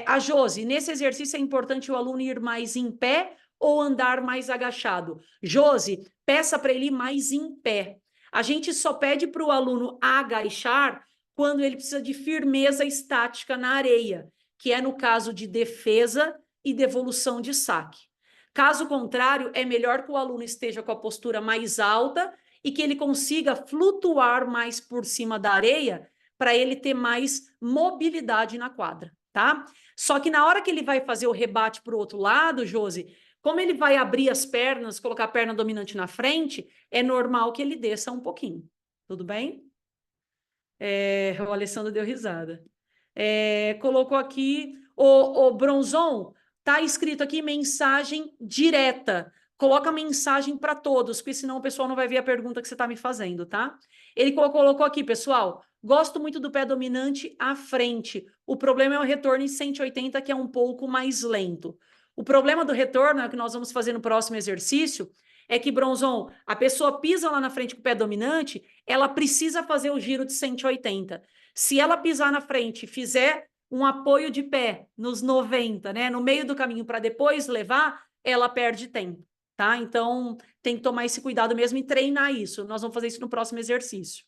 A Josi, nesse exercício é importante o aluno ir mais em pé ou andar mais agachado? Josi, peça para ele ir mais em pé. A gente só pede para o aluno agachar quando ele precisa de firmeza estática na areia, que é no caso de defesa e devolução de saque. Caso contrário, é melhor que o aluno esteja com a postura mais alta e que ele consiga flutuar mais por cima da areia para ele ter mais mobilidade na quadra, tá? Só que na hora que ele vai fazer o rebate para o outro lado, Josi, como ele vai abrir as pernas, colocar a perna dominante na frente, é normal que ele desça um pouquinho. Tudo bem? O Alessandro deu risada. Colocou aqui, o Bronzon, tá escrito aqui mensagem direta. Coloca mensagem para todos, porque senão o pessoal não vai ver a pergunta que você está me fazendo, tá? Ele colocou aqui, pessoal, gosto muito do pé dominante à frente. O problema é o retorno em 180, que é um pouco mais lento. O problema do retorno, é o que nós vamos fazer no próximo exercício, é que, Bronzon, a pessoa pisa lá na frente com o pé dominante, ela precisa fazer o giro de 180. Se ela pisar na frente e fizer um apoio de pé nos 90, né, no meio do caminho para depois levar, ela perde tempo, tá? Então, tem que tomar esse cuidado mesmo e treinar isso. Nós vamos fazer isso no próximo exercício.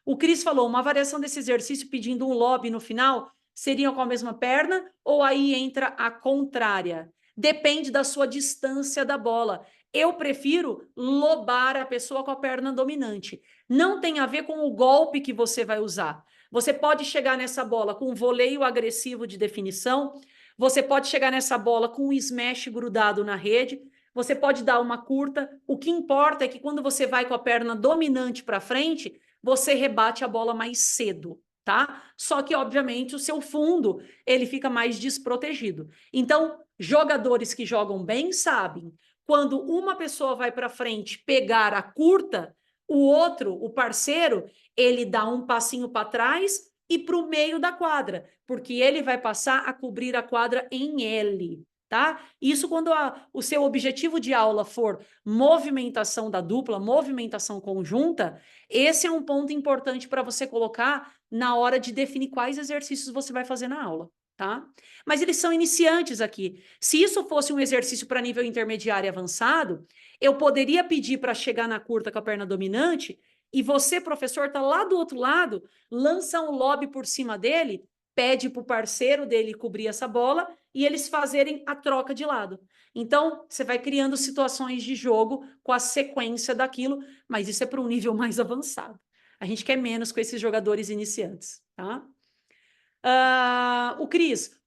O Cris falou, uma variação desse exercício pedindo um lob no final, seria com a mesma perna ou aí entra a contrária? Depende da sua distância da bola. Eu prefiro lobar a pessoa com a perna dominante. Não tem a ver com o golpe que você vai usar. Você pode chegar nessa bola com um voleio agressivo de definição, você pode chegar nessa bola com um smash grudado na rede, você pode dar uma curta. O que importa é que quando você vai com a perna dominante para frente, você rebate a bola mais cedo, tá? Só que, obviamente, o seu fundo, ele fica mais desprotegido. Então, jogadores que jogam bem sabem, quando uma pessoa vai para frente pegar a curta, o outro, o parceiro, ele dá um passinho para trás e para o meio da quadra, porque ele vai passar a cobrir a quadra em L, tá? Isso quando o seu objetivo de aula for movimentação da dupla, movimentação conjunta, esse é um ponto importante para você colocar na hora de definir quais exercícios você vai fazer na aula, tá? Mas eles são iniciantes aqui. Se isso fosse um exercício para nível intermediário e avançado, eu poderia pedir para chegar na curta com a perna dominante e você, professor, tá lá do outro lado, lança um lob por cima dele, pede para o parceiro dele cobrir essa bola e eles fazerem a troca de lado. Então, você vai criando situações de jogo com a sequência daquilo, mas isso é para um nível mais avançado. A gente quer menos com esses jogadores iniciantes, tá? O Cris,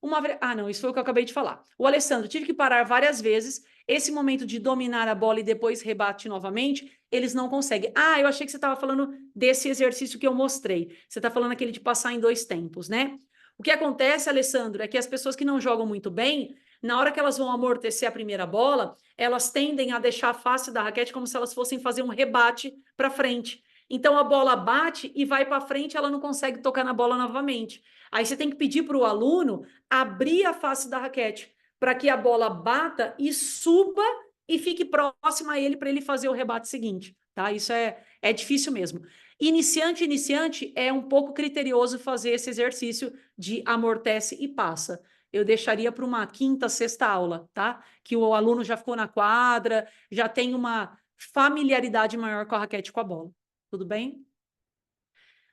não, isso foi o que eu acabei de falar. O Alessandro, tive que parar várias vezes. Esse momento de dominar a bola e depois rebate novamente, eles não conseguem. Eu achei que você estava falando desse exercício que eu mostrei. Você está falando aquele de passar em 2 tempos, né? O que acontece, Alessandro, é que as pessoas que não jogam muito bem, na hora que elas vão amortecer a primeira bola, elas tendem a deixar a face da raquete como se elas fossem fazer um rebate para frente. Então a bola bate e vai para frente, ela não consegue tocar na bola novamente. Aí você tem que pedir para o aluno abrir a face da raquete para que a bola bata e suba e fique próxima a ele para ele fazer o rebate seguinte, tá? Isso é difícil mesmo. Iniciante é um pouco criterioso fazer esse exercício de amortece e passa. Eu deixaria para uma quinta, sexta aula, tá? Que o aluno já ficou na quadra, já tem uma familiaridade maior com a raquete e com a bola. Tudo bem?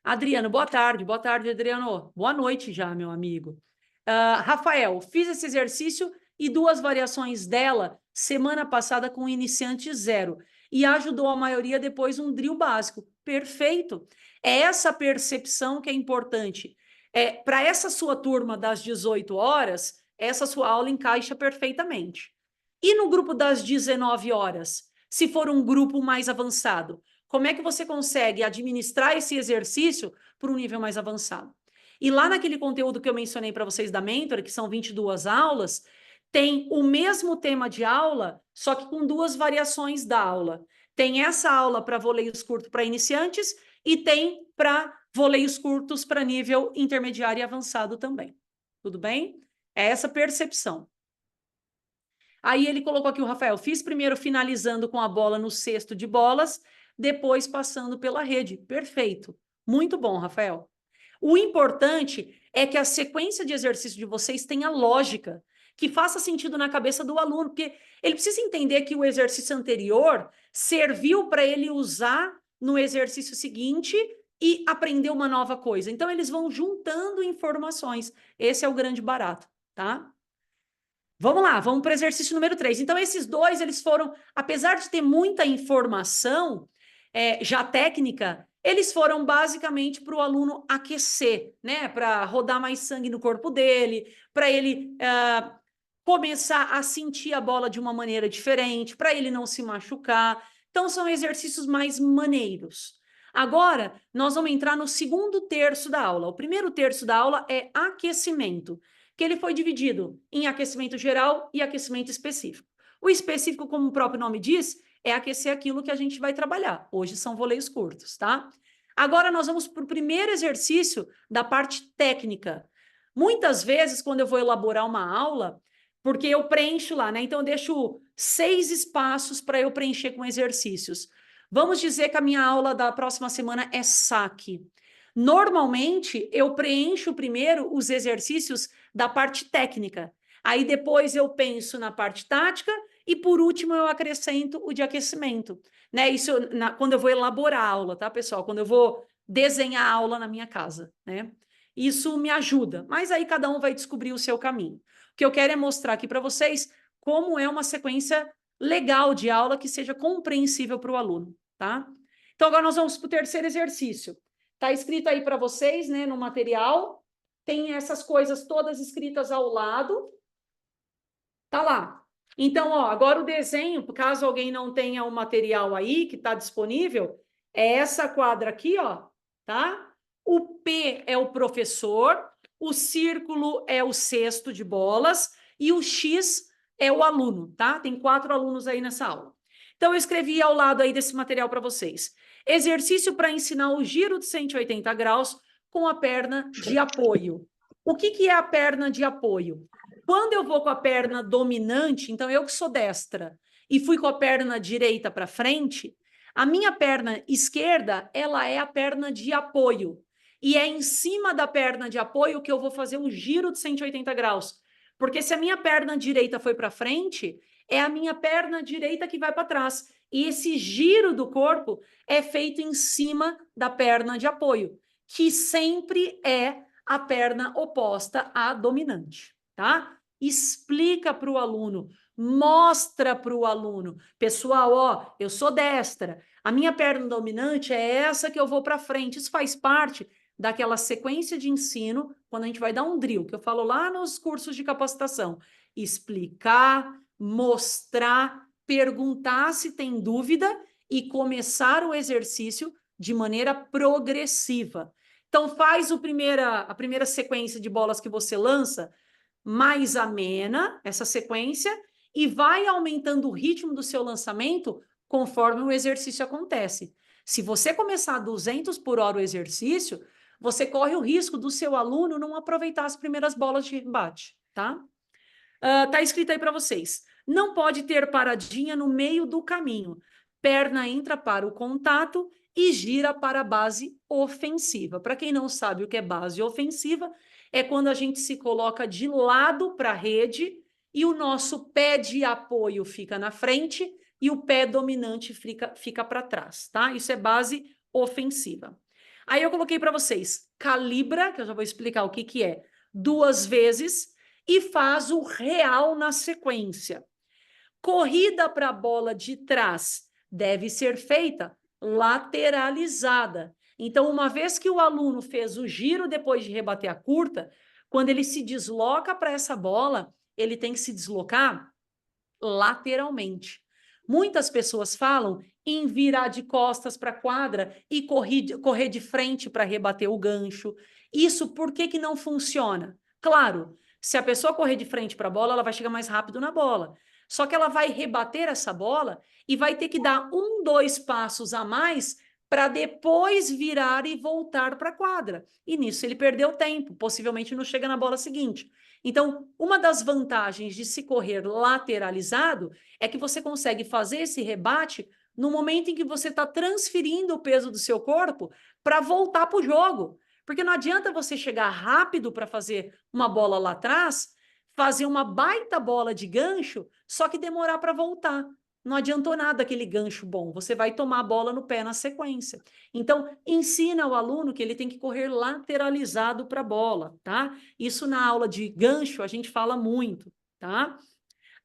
Adriano, boa tarde. Boa tarde, Adriano. Boa noite já, meu amigo. Rafael, fiz esse exercício e 2 variações dela semana passada com iniciante 0 e ajudou a maioria depois um drill básico. Perfeito. É essa percepção que é importante. Para essa sua turma das 18 horas, essa sua aula encaixa perfeitamente. E no grupo das 19 horas, se for um grupo mais avançado, como é que você consegue administrar esse exercício para um nível mais avançado? E lá naquele conteúdo que eu mencionei para vocês da Mentor, que são 22 aulas, tem o mesmo tema de aula, só que com duas variações da aula. Tem essa aula para voleios curtos para iniciantes e tem para voleios curtos para nível intermediário e avançado também. Tudo bem? É essa percepção. Aí ele colocou aqui o Rafael, fiz primeiro finalizando com a bola no cesto de bolas, depois passando pela rede. Perfeito. Muito bom, Rafael. O importante é que a sequência de exercício de vocês tenha lógica, que faça sentido na cabeça do aluno, porque ele precisa entender que o exercício anterior serviu para ele usar no exercício seguinte e aprender uma nova coisa. Então, eles vão juntando informações. Esse é o grande barato, tá? Vamos lá, vamos para o exercício número 3. Então, esses dois, eles foram, apesar de ter muita informação já técnica, eles foram basicamente para o aluno aquecer, né? Para rodar mais sangue no corpo dele, para ele começar a sentir a bola de uma maneira diferente, para ele não se machucar. Então, são exercícios mais maneiros. Agora, nós vamos entrar no segundo terço da aula. O primeiro terço da aula é aquecimento, que ele foi dividido em aquecimento geral e aquecimento específico. O específico, como o próprio nome diz, é aquecer aquilo que a gente vai trabalhar. Hoje são voleios curtos, tá? Agora nós vamos para o primeiro exercício da parte técnica. Muitas vezes, quando eu vou elaborar uma aula, porque eu preencho lá, né? Então eu deixo 6 espaços para eu preencher com exercícios. Vamos dizer que a minha aula da próxima semana é saque. Normalmente, eu preencho primeiro os exercícios da parte técnica. Aí depois eu penso na parte tática e por último eu acrescento o de aquecimento, né? Isso quando eu vou elaborar a aula, tá, pessoal? Quando eu vou desenhar a aula na minha casa, né? Isso me ajuda, mas aí cada um vai descobrir o seu caminho. O que eu quero é mostrar aqui para vocês como é uma sequência legal de aula que seja compreensível para o aluno, tá? Então agora nós vamos para o terceiro exercício. Está escrito aí para vocês, né, no material. Tem essas coisas todas escritas ao lado. Tá lá. Então, ó, agora o desenho, caso alguém não tenha o material aí que está disponível, é essa quadra aqui, ó, tá? O P é o professor, o círculo é o cesto de bolas e o X é o aluno, tá? Tem 4 alunos aí nessa aula. Então, eu escrevi ao lado aí desse material para vocês. Exercício para ensinar o giro de 180 graus com a perna de apoio. O que é a perna de apoio? Quando eu vou com a perna dominante, então eu que sou destra, e fui com a perna direita para frente, a minha perna esquerda, ela é a perna de apoio. E é em cima da perna de apoio que eu vou fazer o giro de 180 graus. Porque se a minha perna direita foi para frente, é a minha perna direita que vai para trás. E esse giro do corpo é feito em cima da perna de apoio, que sempre é a perna oposta à dominante, tá? Explica para o aluno, mostra para o aluno, pessoal, ó, eu sou destra, a minha perna dominante é essa que eu vou para frente. Isso faz parte daquela sequência de ensino, quando a gente vai dar um drill, que eu falo lá nos cursos de capacitação. Explicar, mostrar, perguntar se tem dúvida e começar o exercício de maneira progressiva. Então, faz a primeira sequência de bolas que você lança mais amena, essa sequência, e vai aumentando o ritmo do seu lançamento conforme o exercício acontece. Se você começar a 200 por hora o exercício, você corre o risco do seu aluno não aproveitar as primeiras bolas de rebate, tá? Tá escrito aí para vocês. Não pode ter paradinha no meio do caminho. Perna entra para o contato e gira para a base ofensiva. Para quem não sabe o que é base ofensiva, é quando a gente se coloca de lado para a rede e o nosso pé de apoio fica na frente e o pé dominante fica para trás, tá? Isso é base ofensiva. Aí eu coloquei para vocês, calibra, que eu já vou explicar o que é, 2 vezes e faz o real na sequência. Corrida para a bola de trás deve ser feita lateralizada. Então, uma vez que o aluno fez o giro depois de rebater a curta, quando ele se desloca para essa bola, ele tem que se deslocar lateralmente. Muitas pessoas falam em virar de costas para a quadra e correr de frente para rebater o gancho. Isso por que não funciona? Claro, Se a pessoa correr de frente para a bola, ela vai chegar mais rápido na bola. Só que ela vai rebater essa bola e vai ter que dar 1, 2 passos a mais para depois virar e voltar para a quadra. E nisso ele perdeu tempo, possivelmente não chega na bola seguinte. Então, uma das vantagens de se correr lateralizado é que você consegue fazer esse rebate no momento em que você está transferindo o peso do seu corpo para voltar para o jogo. Porque não adianta você chegar rápido para fazer uma bola lá atrás, fazer uma baita bola de gancho, só que demorar para voltar. Não adiantou nada aquele gancho bom, você vai tomar a bola no pé na sequência. Então, ensina o aluno que ele tem que correr lateralizado para a bola, tá? Isso na aula de gancho a gente fala muito, tá?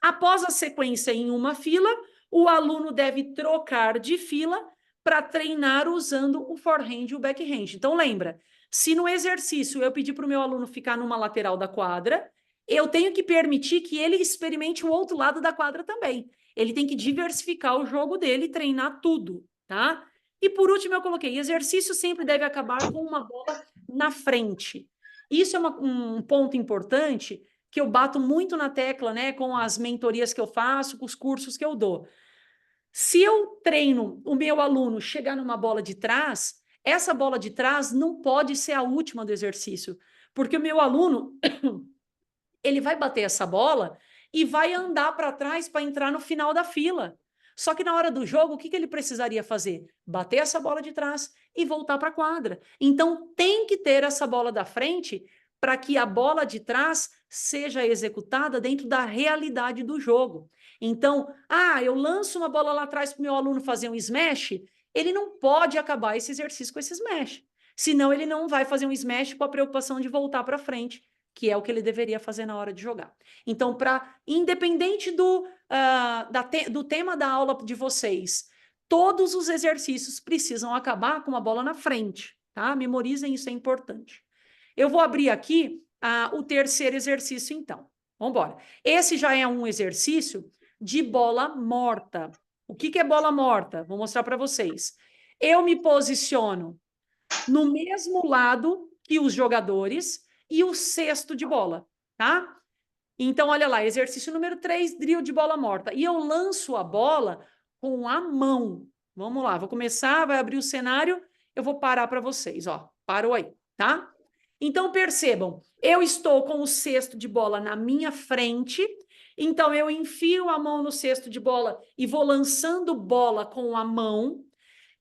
Após a sequência em uma fila, o aluno deve trocar de fila para treinar usando o forehand e o backhand. Então, lembra, se no exercício eu pedir para o meu aluno ficar numa lateral da quadra, eu tenho que permitir que ele experimente o outro lado da quadra também. Ele tem que diversificar o jogo dele e treinar tudo, tá? E por último, eu coloquei: exercício sempre deve acabar com uma bola na frente. Isso é um ponto importante que eu bato muito na tecla, né, com as mentorias que eu faço, com os cursos que eu dou. Se eu treino o meu aluno chegar numa bola de trás, essa bola de trás não pode ser a última do exercício, porque o meu aluno ele vai bater essa bola e vai andar para trás para entrar no final da fila. Só que na hora do jogo, o que ele precisaria fazer? Bater essa bola de trás e voltar para a quadra. Então, tem que ter essa bola da frente para que a bola de trás seja executada dentro da realidade do jogo. Então, eu lanço uma bola lá atrás para o meu aluno fazer um smash, ele não pode acabar esse exercício com esse smash. Senão, ele não vai fazer um smash com a preocupação de voltar para frente, que é o que ele deveria fazer na hora de jogar. Então, independente do tema da aula de vocês, todos os exercícios precisam acabar com a bola na frente, tá? Memorizem, isso é importante. Eu vou abrir aqui o terceiro exercício, então. Vamos embora. Esse já é um exercício de bola morta. O que é bola morta? Vou mostrar para vocês. Eu me posiciono no mesmo lado que os jogadores e o cesto de bola, tá? Então, olha lá, exercício número 3, drill de bola morta. E eu lanço a bola com a mão. Vamos lá, vou começar, vai abrir o cenário, eu vou parar para vocês, ó. Parou aí, tá? Então, percebam, eu estou com o cesto de bola na minha frente, então eu enfio a mão no cesto de bola e vou lançando bola com a mão.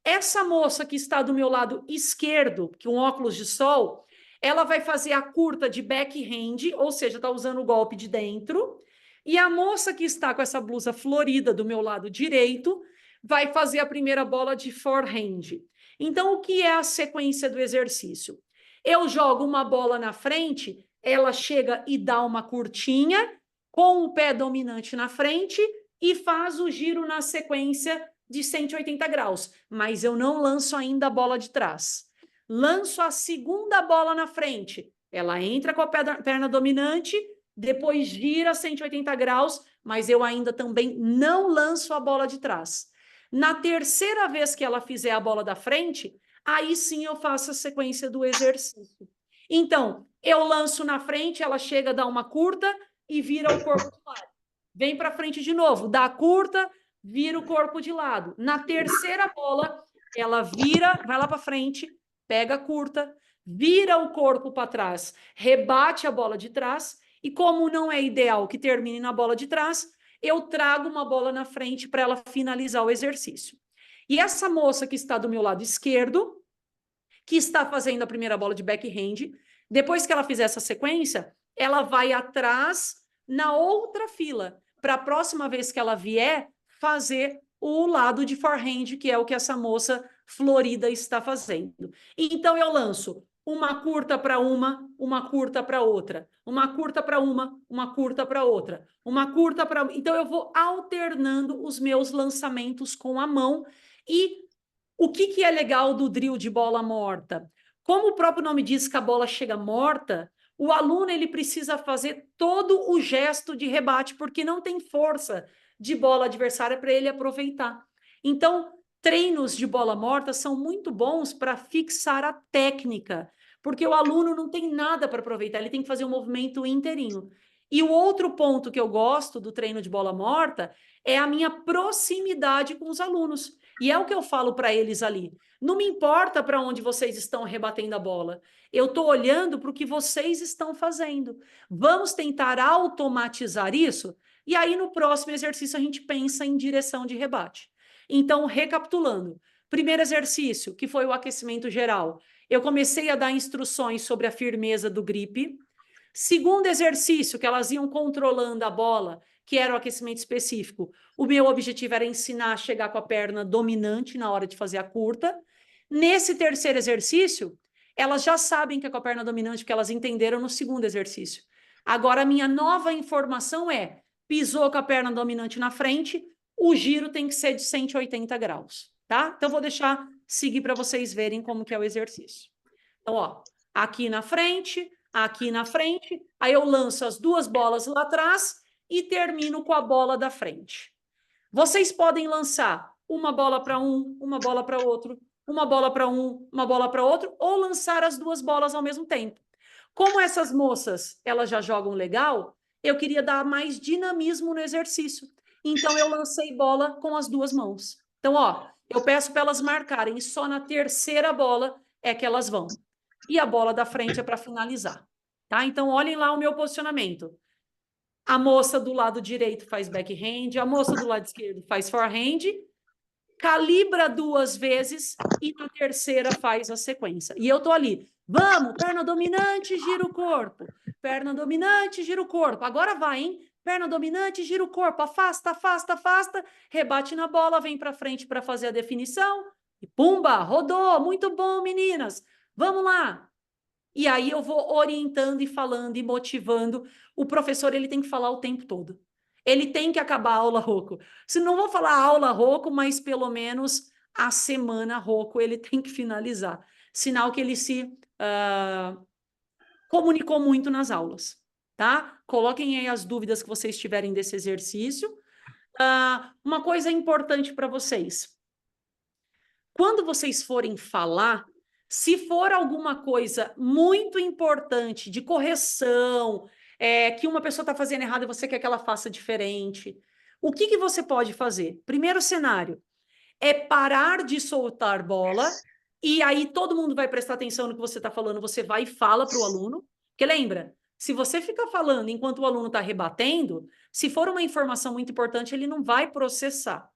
Essa moça que está do meu lado esquerdo, com óculos de sol, ela vai fazer a curta de backhand, ou seja, está usando o golpe de dentro. E a moça que está com essa blusa florida do meu lado direito vai fazer a primeira bola de forehand. Então, o que é a sequência do exercício? Eu jogo uma bola na frente, ela chega e dá uma curtinha, com o pé dominante na frente, e faz o giro na sequência de 180 graus, mas eu não lanço ainda a bola de trás. Lanço a segunda bola na frente, ela entra com a perna dominante, depois gira 180 graus, mas eu ainda também não lanço a bola de trás. Na terceira vez que ela fizer a bola da frente, aí sim eu faço a sequência do exercício. Então, eu lanço na frente, ela chega, dá uma curta e vira o corpo de lado. Vem para frente de novo, dá a curta, vira o corpo de lado. Na terceira bola, ela vira, vai lá para frente, pega a curta, vira o corpo para trás, rebate a bola de trás, e como não é ideal que termine na bola de trás, eu trago uma bola na frente para ela finalizar o exercício. E essa moça que está do meu lado esquerdo, que está fazendo a primeira bola de backhand, depois que ela fizer essa sequência, ela vai atrás na outra fila, para a próxima vez que ela vier, fazer o lado de forehand, que é o que essa moça florida está fazendo. Então, eu lanço uma curta para uma curta para outra, uma curta para uma curta para outra, uma curta para... Então, eu vou alternando os meus lançamentos com a mão. E o que é legal do drill de bola morta? Como o próprio nome diz que a bola chega morta, o aluno ele precisa fazer todo o gesto de rebate, porque não tem força de bola adversária para ele aproveitar. Então, treinos de bola morta são muito bons para fixar a técnica, porque o aluno não tem nada para aproveitar, ele tem que fazer o movimento inteirinho. E o outro ponto que eu gosto do treino de bola morta é a minha proximidade com os alunos. E é o que eu falo para eles ali. Não me importa para onde vocês estão rebatendo a bola. Eu estou olhando para o que vocês estão fazendo. Vamos tentar automatizar isso? E aí, no próximo exercício, a gente pensa em direção de rebate. Então, recapitulando. Primeiro exercício, que foi o aquecimento geral. Eu comecei a dar instruções sobre a firmeza do grip. Segundo exercício, que elas iam controlando a bola, que era o aquecimento específico. O meu objetivo era ensinar a chegar com a perna dominante na hora de fazer a curta. Nesse terceiro exercício, elas já sabem que é com a perna dominante, porque elas entenderam no segundo exercício. Agora, a minha nova informação é: pisou com a perna dominante na frente, o giro tem que ser de 180 graus, tá? Então, vou deixar seguir para vocês verem como que é o exercício. Então, ó, aqui na frente, aí eu lanço as duas bolas lá atrás e termino com a bola da frente. Vocês podem lançar uma bola para um, uma bola para outro, uma bola para um, uma bola para outro, ou lançar as duas bolas ao mesmo tempo. Como essas moças, elas já jogam legal, eu queria dar mais dinamismo no exercício. Então, eu lancei bola com as duas mãos. Então, ó, eu peço para elas marcarem, e só na terceira bola é que elas vão. E a bola da frente é para finalizar. Tá? Então, olhem lá o meu posicionamento. A moça do lado direito faz backhand, a moça do lado esquerdo faz forehand, calibra duas vezes e na terceira faz a sequência. E eu tô ali, vamos, perna dominante, gira o corpo. Perna dominante, gira o corpo. Agora vai, hein? Perna dominante, gira o corpo. Afasta, afasta, afasta. Rebate na bola, vem para frente para fazer a definição. E pumba, rodou. Muito bom, meninas. Vamos lá. E aí eu vou orientando e falando e motivando. O professor, ele tem que falar o tempo todo. Ele tem que acabar a aula rouco. Se não vou falar aula rouco, mas pelo menos a semana rouco ele tem que finalizar. Sinal que ele se comunicou muito nas aulas, tá? Coloquem aí as dúvidas que vocês tiverem desse exercício. Uma coisa importante para vocês. Quando vocês forem falar, se for alguma coisa muito importante de correção, que uma pessoa está fazendo errado e você quer que ela faça diferente, o que você pode fazer? Primeiro cenário é parar de soltar bola e aí todo mundo vai prestar atenção no que você está falando, você vai e fala para o aluno, porque lembra, se você fica falando enquanto o aluno está rebatendo, se for uma informação muito importante, ele não vai processar.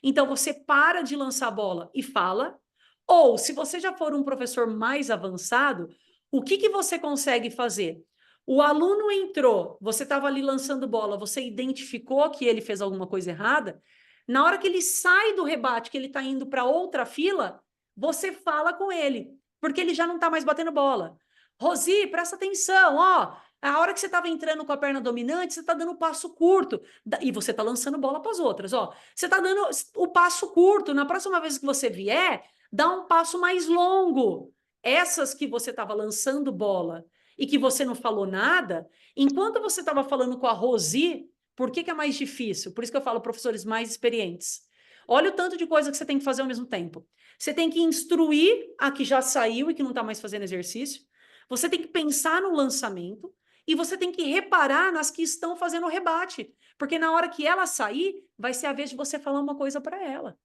Então, você para de lançar a bola e fala. Ou, se você já for um professor mais avançado, o que você consegue fazer? O aluno entrou, você estava ali lançando bola, você identificou que ele fez alguma coisa errada. Na hora que ele sai do rebate, que ele está indo para outra fila, você fala com ele, porque ele já não está mais batendo bola. Rosi, presta atenção, ó. A hora que você estava entrando com a perna dominante, você está dando um passo curto. E você está lançando bola para as outras, ó. Você está dando o passo curto. Na próxima vez que você vier, dá um passo mais longo. Essas que você estava lançando bola e que você não falou nada, enquanto você estava falando com a Rosi, por que é mais difícil? Por isso que eu falo professores mais experientes. Olha o tanto de coisa que você tem que fazer ao mesmo tempo. Você tem que instruir a que já saiu e que não está mais fazendo exercício. Você tem que pensar no lançamento e você tem que reparar nas que estão fazendo o rebate. Porque na hora que ela sair, vai ser a vez de você falar uma coisa para ela.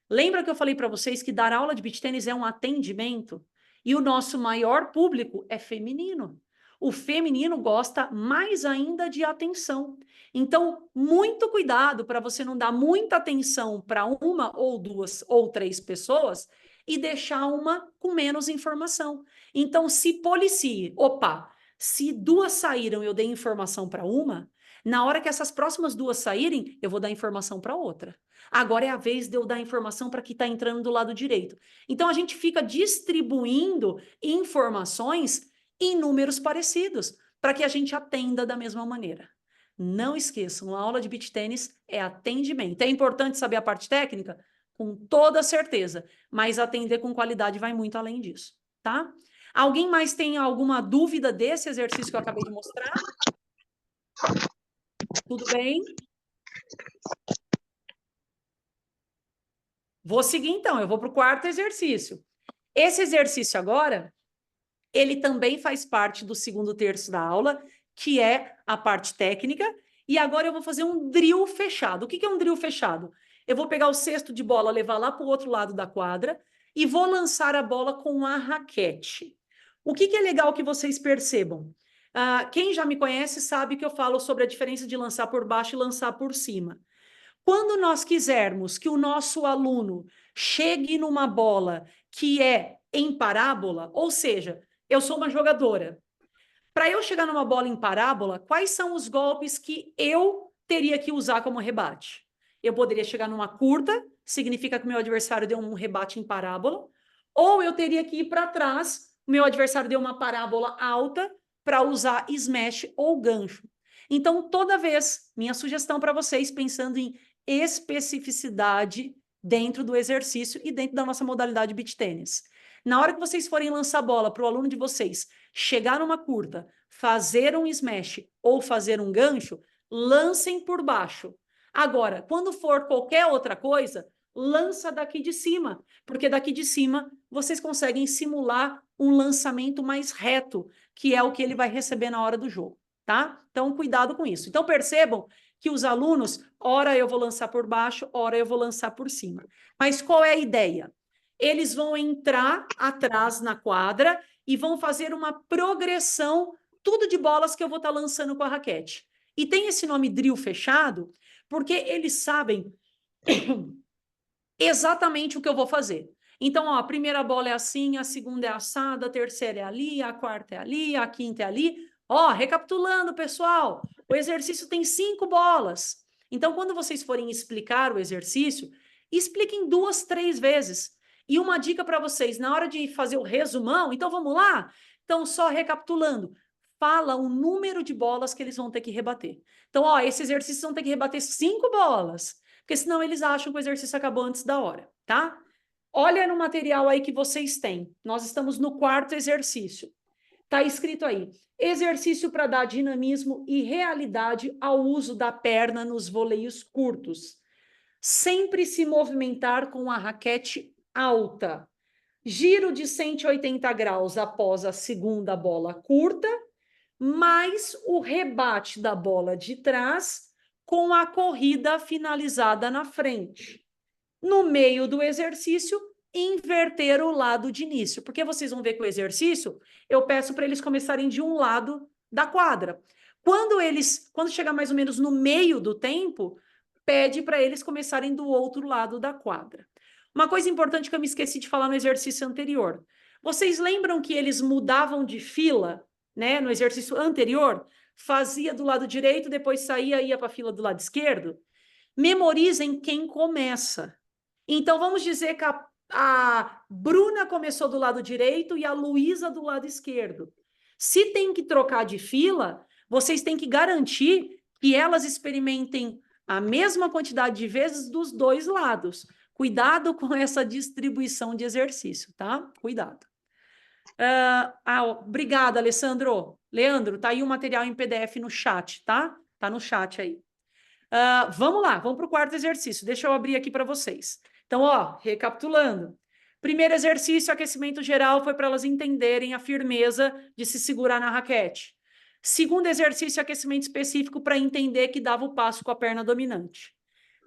Lembra que eu falei para vocês que dar aula de beach tênis é um atendimento? E o nosso maior público é feminino. O feminino gosta mais ainda de atenção. Então, muito cuidado para você não dar muita atenção para uma ou duas ou três pessoas e deixar uma com menos informação. Então, se policie. Opa, se duas saíram e eu dei informação para uma, na hora que essas próximas duas saírem, eu vou dar informação para outra. Agora é a vez de eu dar informação para quem está entrando do lado direito. Então, a gente fica distribuindo informações em números parecidos, para que a gente atenda da mesma maneira. Não esqueçam, a aula de beach tênis é atendimento. É importante saber a parte técnica? Com toda certeza, mas atender com qualidade vai muito além disso, tá? Alguém mais tem alguma dúvida desse exercício que eu acabei de mostrar? Tudo bem? Vou seguir então, eu vou para o quarto exercício. Esse exercício agora, ele também faz parte do segundo terço da aula, que é a parte técnica. E agora eu vou fazer um drill fechado. O que é um drill fechado? Eu vou pegar o cesto de bola, levar lá para o outro lado da quadra e vou lançar a bola com a raquete. O que é legal que vocês percebam? Quem já me conhece sabe que eu falo sobre a diferença de lançar por baixo e lançar por cima. Quando nós quisermos que o nosso aluno chegue numa bola que é em parábola, ou seja, eu sou uma jogadora. Para eu chegar numa bola em parábola, quais são os golpes que eu teria que usar como rebate? Eu poderia chegar numa curta, significa que o meu adversário deu um rebate em parábola, ou eu teria que ir para trás, o meu adversário deu uma parábola alta para usar smash ou gancho. Então, toda vez, minha sugestão para vocês, pensando em especificidade dentro do exercício e dentro da nossa modalidade beach tênis. Na hora que vocês forem lançar bola para o aluno de vocês chegar numa curta, fazer um smash ou fazer um gancho, lancem por baixo. Agora, quando for qualquer outra coisa, lança daqui de cima, porque daqui de cima vocês conseguem simular um lançamento mais reto, que é o que ele vai receber na hora do jogo, tá? Então, cuidado com isso. Então, percebam que os alunos, ora eu vou lançar por baixo, ora eu vou lançar por cima. Mas qual é a ideia? Eles vão entrar atrás na quadra e vão fazer uma progressão, tudo de bolas que eu vou estar lançando com a raquete. E tem esse nome drill fechado, porque eles sabem exatamente o que eu vou fazer. Então, ó, a primeira bola é assim, a segunda é assada, a terceira é ali, a quarta é ali, a quinta é ali. Ó, recapitulando, pessoal, o exercício tem 5 bolas. Então, quando vocês forem explicar o exercício, expliquem 2, 3 vezes. E uma dica para vocês, na hora de fazer o resumão, então vamos lá? Então, só recapitulando, fala o número de bolas que eles vão ter que rebater. Então, ó, esse exercício vão ter que rebater 5 bolas, porque senão eles acham que o exercício acabou antes da hora, tá? Olha no material aí que vocês têm. Nós estamos no 4º exercício. Está escrito aí, exercício para dar dinamismo e realidade ao uso da perna nos voleios curtos. Sempre se movimentar com a raquete alta. Giro de 180 graus após a segunda bola curta, mais o rebate da bola de trás com a corrida finalizada na frente. No meio do exercício, inverter o lado de início, porque vocês vão ver que o exercício, eu peço para eles começarem de um lado da quadra. Quando chegar mais ou menos no meio do tempo, pede para eles começarem do outro lado da quadra. Uma coisa importante que eu me esqueci de falar no exercício anterior. Vocês lembram que eles mudavam de fila, né? No exercício anterior, fazia do lado direito, depois saía, ia para a fila do lado esquerdo? Memorizem quem começa. Então, vamos dizer que a Bruna começou do lado direito e a Luísa do lado esquerdo. Se tem que trocar de fila, vocês têm que garantir que elas experimentem a mesma quantidade de vezes dos dois lados. Cuidado com essa distribuição de exercício, tá? Cuidado. Obrigada, Alessandro. Leandro, tá aí o material em PDF no chat, tá? Tá no chat aí. Vamos lá, vamos para o 4º exercício. Deixa eu abrir aqui para vocês. Então, ó, recapitulando. Primeiro exercício, aquecimento geral, foi para elas entenderem a firmeza de se segurar na raquete. Segundo exercício, aquecimento específico para entender que dava o passo com a perna dominante.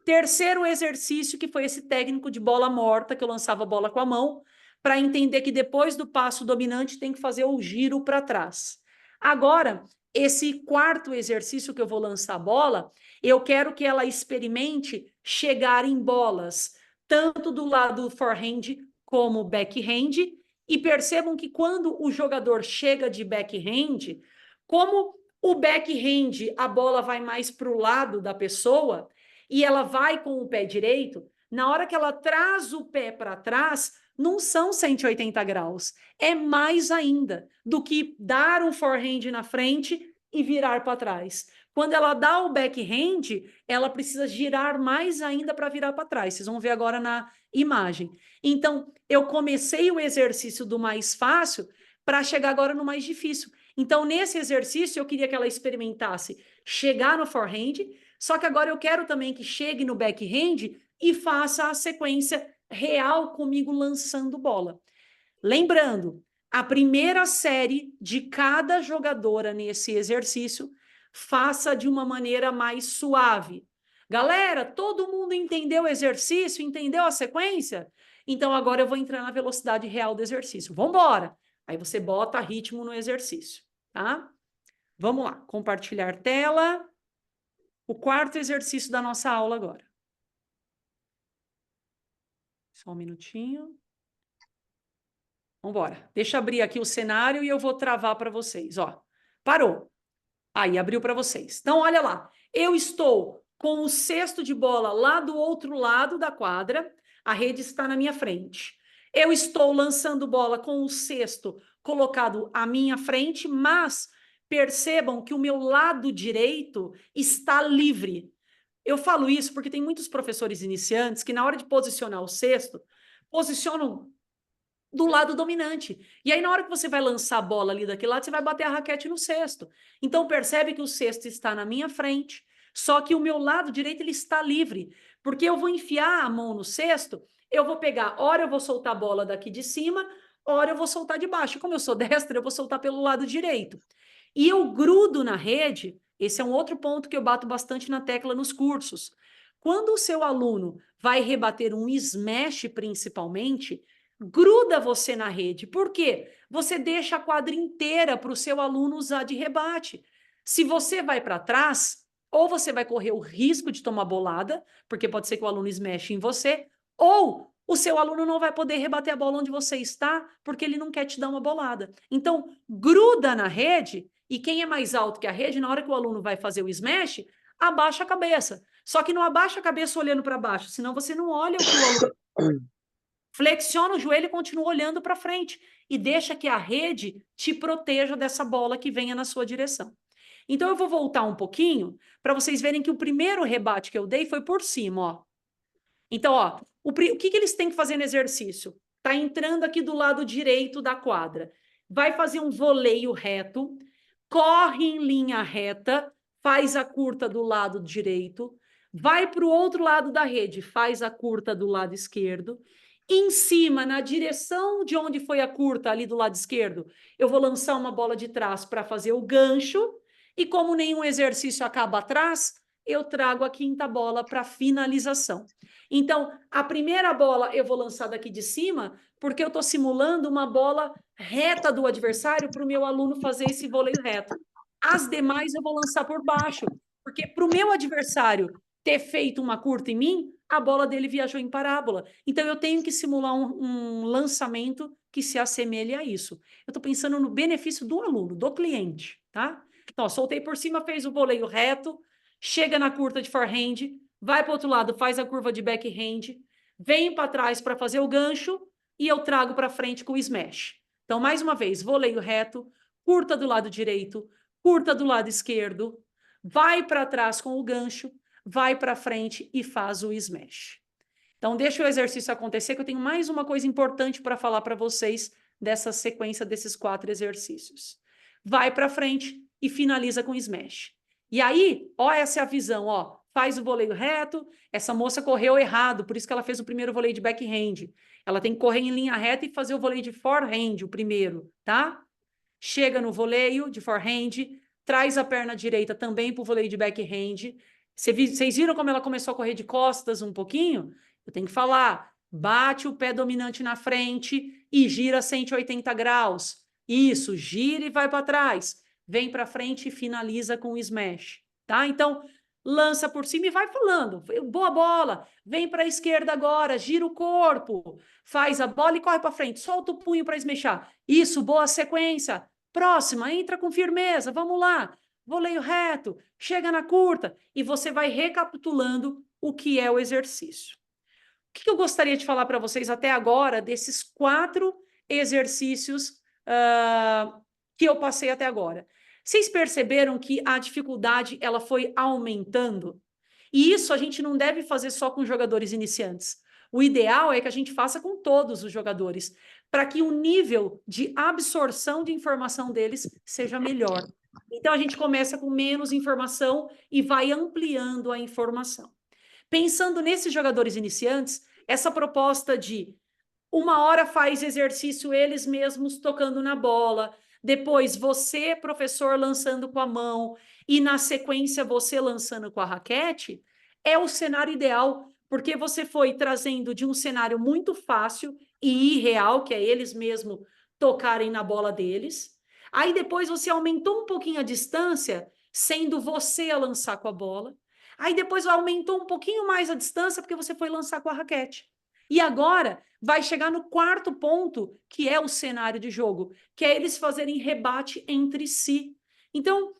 Terceiro exercício, que foi esse técnico de bola morta, que eu lançava a bola com a mão, para entender que depois do passo dominante tem que fazer o giro para trás. Agora, esse 4º exercício que eu vou lançar a bola, eu quero que ela experimente chegar em bolas, tanto do lado forehand como backhand, e percebam que quando o jogador chega de backhand, como o backhand, a bola vai mais para o lado da pessoa, e ela vai com o pé direito, na hora que ela traz o pé para trás, não são 180 graus, é mais ainda do que dar um forehand na frente e virar para trás. Quando ela dá o backhand, ela precisa girar mais ainda para virar para trás. Vocês vão ver agora na imagem. Então, eu comecei o exercício do mais fácil para chegar agora no mais difícil. Então, nesse exercício, eu queria que ela experimentasse chegar no forehand, só que agora eu quero também que chegue no backhand e faça a sequência real comigo lançando bola. Lembrando, a primeira série de cada jogadora nesse exercício, faça de uma maneira mais suave. Galera, todo mundo entendeu o exercício? Entendeu a sequência? Então, agora eu vou entrar na velocidade real do exercício. Vamos embora! Aí você bota ritmo no exercício, tá? Vamos lá, compartilhar tela. O quarto exercício da nossa aula agora. Só um minutinho. Vamos embora. Deixa eu abrir aqui o cenário e eu vou travar para vocês. Ó, parou. Aí, abriu para vocês. Então, olha lá. Eu estou com o cesto de bola lá do outro lado da quadra. A rede está na minha frente. Eu estou lançando bola com o cesto colocado à minha frente, mas percebam que o meu lado direito está livre. Eu falo isso porque tem muitos professores iniciantes que, na hora de posicionar o cesto, posicionam do lado dominante. E aí, na hora que você vai lançar a bola ali daquele lado, você vai bater a raquete no cesto. Então, percebe que o cesto está na minha frente, só que o meu lado direito ele está livre, porque eu vou enfiar a mão no cesto, eu vou pegar, ora eu vou soltar a bola daqui de cima, ora eu vou soltar de baixo. Como eu sou destra, eu vou soltar pelo lado direito. E eu grudo na rede, esse é um outro ponto que eu bato bastante na tecla nos cursos. Quando o seu aluno vai rebater um smash, principalmente, gruda você na rede. Por quê? Você deixa a quadra inteira para o seu aluno usar de rebate. Se você vai para trás, ou você vai correr o risco de tomar bolada, porque pode ser que o aluno smash em você, ou o seu aluno não vai poder rebater a bola onde você está, porque ele não quer te dar uma bolada. Então, gruda na rede, e quem é mais alto que a rede, na hora que o aluno vai fazer o smash, abaixa a cabeça. Só que não abaixa a cabeça olhando para baixo, senão você não olha o que o aluno... Flexiona o joelho e continua olhando para frente. E deixa que a rede te proteja dessa bola que venha na sua direção. Então, eu vou voltar um pouquinho para vocês verem que o primeiro rebate que eu dei foi por cima, ó. Então, ó, o que eles têm que fazer no exercício? Tá entrando aqui do lado direito da quadra. Vai fazer um voleio reto, corre em linha reta, faz a curta do lado direito, vai para o outro lado da rede, faz a curta do lado esquerdo. Em cima, na direção de onde foi a curta, ali do lado esquerdo, eu vou lançar uma bola de trás para fazer o gancho. E como nenhum exercício acaba atrás, eu trago a quinta bola para finalização. Então, a primeira bola eu vou lançar daqui de cima, porque eu estou simulando uma bola reta do adversário para o meu aluno fazer esse voleio reto. As demais eu vou lançar por baixo, porque para o meu adversário ter feito uma curta em mim, a bola dele viajou em parábola. Então, eu tenho que simular um lançamento que se assemelhe a isso. Eu estou pensando no benefício do aluno, do cliente, tá? Então, ó, soltei por cima, fez o voleio reto, chega na curta de forehand, vai para o outro lado, faz a curva de backhand, vem para trás para fazer o gancho e eu trago para frente com o smash. Então, mais uma vez, voleio reto, curta do lado direito, curta do lado esquerdo, vai para trás com o gancho, vai para frente e faz o smash. Então, deixa o exercício acontecer, que eu tenho mais uma coisa importante para falar para vocês dessa sequência desses 4 exercícios. Vai para frente e finaliza com smash. E aí, ó, essa é a visão, ó. Faz o voleio reto, essa moça correu errado, por isso que ela fez o primeiro voleio de backhand. Ela tem que correr em linha reta e fazer o voleio de forehand, o primeiro, tá? Chega no voleio de forehand, traz a perna direita também para o voleio de backhand. Vocês viram como ela começou a correr de costas um pouquinho? Eu tenho que falar, bate o pé dominante na frente e gira 180 graus. Isso, gira e vai para trás. Vem para frente e finaliza com o smash, tá? Então, lança por cima e vai falando. Boa bola, vem para a esquerda agora, gira o corpo, faz a bola e corre para frente. Solta o punho para esmechar. Isso, boa sequência. Próxima, entra com firmeza, vamos lá. Voleio reto, chega na curta e você vai recapitulando o que é o exercício. O que eu gostaria de falar para vocês até agora desses 4 exercícios que eu passei até agora? Vocês perceberam que a dificuldade ela foi aumentando? E isso a gente não deve fazer só com jogadores iniciantes. O ideal é que a gente faça com todos os jogadores, para que o nível de absorção de informação deles seja melhor. Então, a gente começa com menos informação e vai ampliando a informação. Pensando nesses jogadores iniciantes, essa proposta de uma hora faz exercício eles mesmos tocando na bola, depois você, professor, lançando com a mão, e na sequência você lançando com a raquete, é o cenário ideal, porque você foi trazendo de um cenário muito fácil e irreal, que é eles mesmos tocarem na bola deles. Aí depois você aumentou um pouquinho a distância, sendo você a lançar com a bola. Aí depois aumentou um pouquinho mais a distância, porque você foi lançar com a raquete. E agora vai chegar no quarto ponto, que é o cenário de jogo, que é eles fazerem rebate entre si. Então,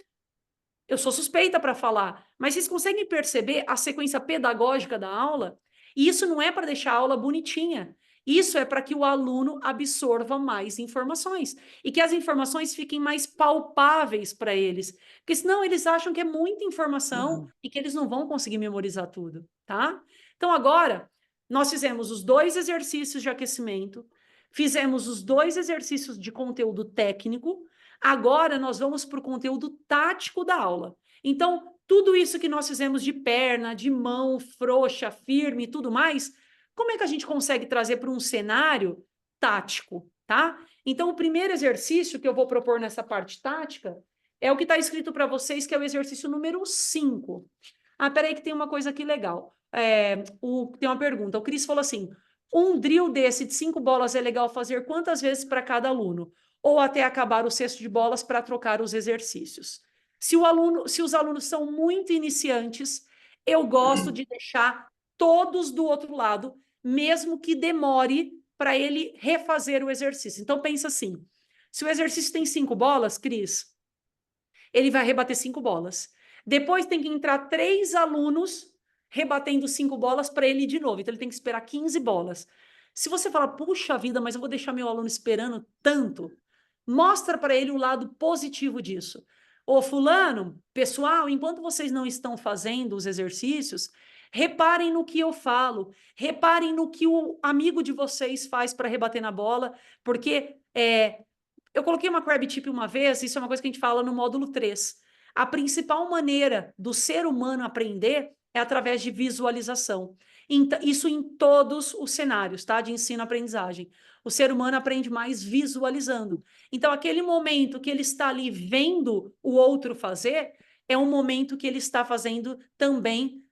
eu sou suspeita para falar, mas vocês conseguem perceber a sequência pedagógica da aula? E isso não é para deixar a aula bonitinha. Isso é para que o aluno absorva mais informações e que as informações fiquem mais palpáveis para eles. Porque senão eles acham que é muita informação e que eles não vão conseguir memorizar tudo, tá? Então agora nós fizemos os 2 exercícios de aquecimento, fizemos os 2 exercícios de conteúdo técnico. Agora nós vamos para o conteúdo tático da aula. Então, tudo isso que nós fizemos de perna, de mão, frouxa, firme e tudo mais, como é que a gente consegue trazer para um cenário tático, tá? Então, o primeiro exercício que eu vou propor nessa parte tática é o que está escrito para vocês, que é o exercício número 5. Ah, peraí que tem uma coisa aqui legal. Tem uma pergunta. O Cris falou assim, um drill desse de 5 bolas é legal fazer quantas vezes para cada aluno? Ou até acabar o cesto de bolas para trocar os exercícios. Se os alunos são muito iniciantes, eu gosto de deixar todos do outro lado, mesmo que demore para ele refazer o exercício. Então, pensa assim, se o exercício tem 5 bolas, Cris, ele vai rebater 5 bolas. Depois tem que entrar 3 alunos rebatendo 5 bolas para ele de novo. Então, ele tem que esperar 15 bolas. Se você falar, puxa vida, mas eu vou deixar meu aluno esperando tanto, mostra para ele o lado positivo disso. Ô, fulano, pessoal, enquanto vocês não estão fazendo os exercícios, reparem no que eu falo, reparem no que o amigo de vocês faz para rebater na bola, porque eu coloquei uma crab tip uma vez, isso é uma coisa que a gente fala no módulo 3. A principal maneira do ser humano aprender é através de visualização. Isso em todos os cenários, tá? De ensino-aprendizagem. O ser humano aprende mais visualizando. Então, aquele momento que ele está ali vendo o outro fazer, é um momento que ele está fazendo também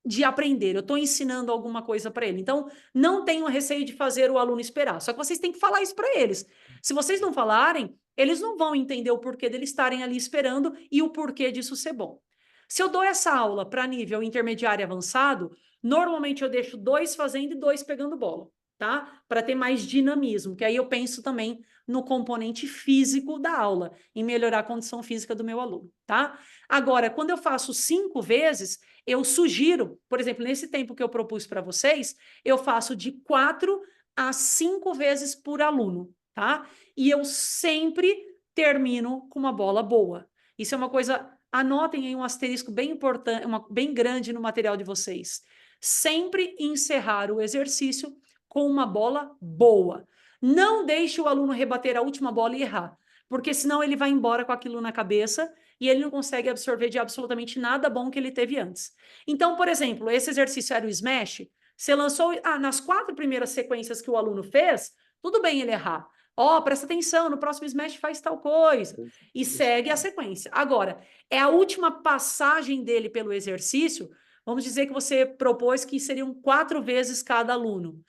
de aprender. Eu estou ensinando alguma coisa para ele. Então, não tenham receio de fazer o aluno esperar. Só que vocês têm que falar isso para eles. Se vocês não falarem, eles não vão entender o porquê deles estarem ali esperando e o porquê disso ser bom. Se eu dou essa aula para nível intermediário e avançado, normalmente eu deixo 2 fazendo e 2 pegando bola, tá? Para ter mais dinamismo, que aí eu penso também no componente físico da aula, em melhorar a condição física do meu aluno, tá? Agora, quando eu faço 5 vezes, eu sugiro, por exemplo, nesse tempo que eu propus para vocês, eu faço de 4 a 5 vezes por aluno, tá? E eu sempre termino com uma bola boa. Isso é uma coisa, anotem aí um asterisco bem importante, bem grande no material de vocês. Sempre encerrar o exercício com uma bola boa. Não deixe o aluno rebater a última bola e errar, porque senão ele vai embora com aquilo na cabeça e ele não consegue absorver de absolutamente nada bom que ele teve antes. Então, por exemplo, esse exercício era o smash, você lançou, nas 4 primeiras sequências que o aluno fez, tudo bem ele errar. Presta atenção, no próximo smash faz tal coisa. E segue a sequência. Agora, é a última passagem dele pelo exercício, vamos dizer que você propôs que seriam 4 vezes cada aluno.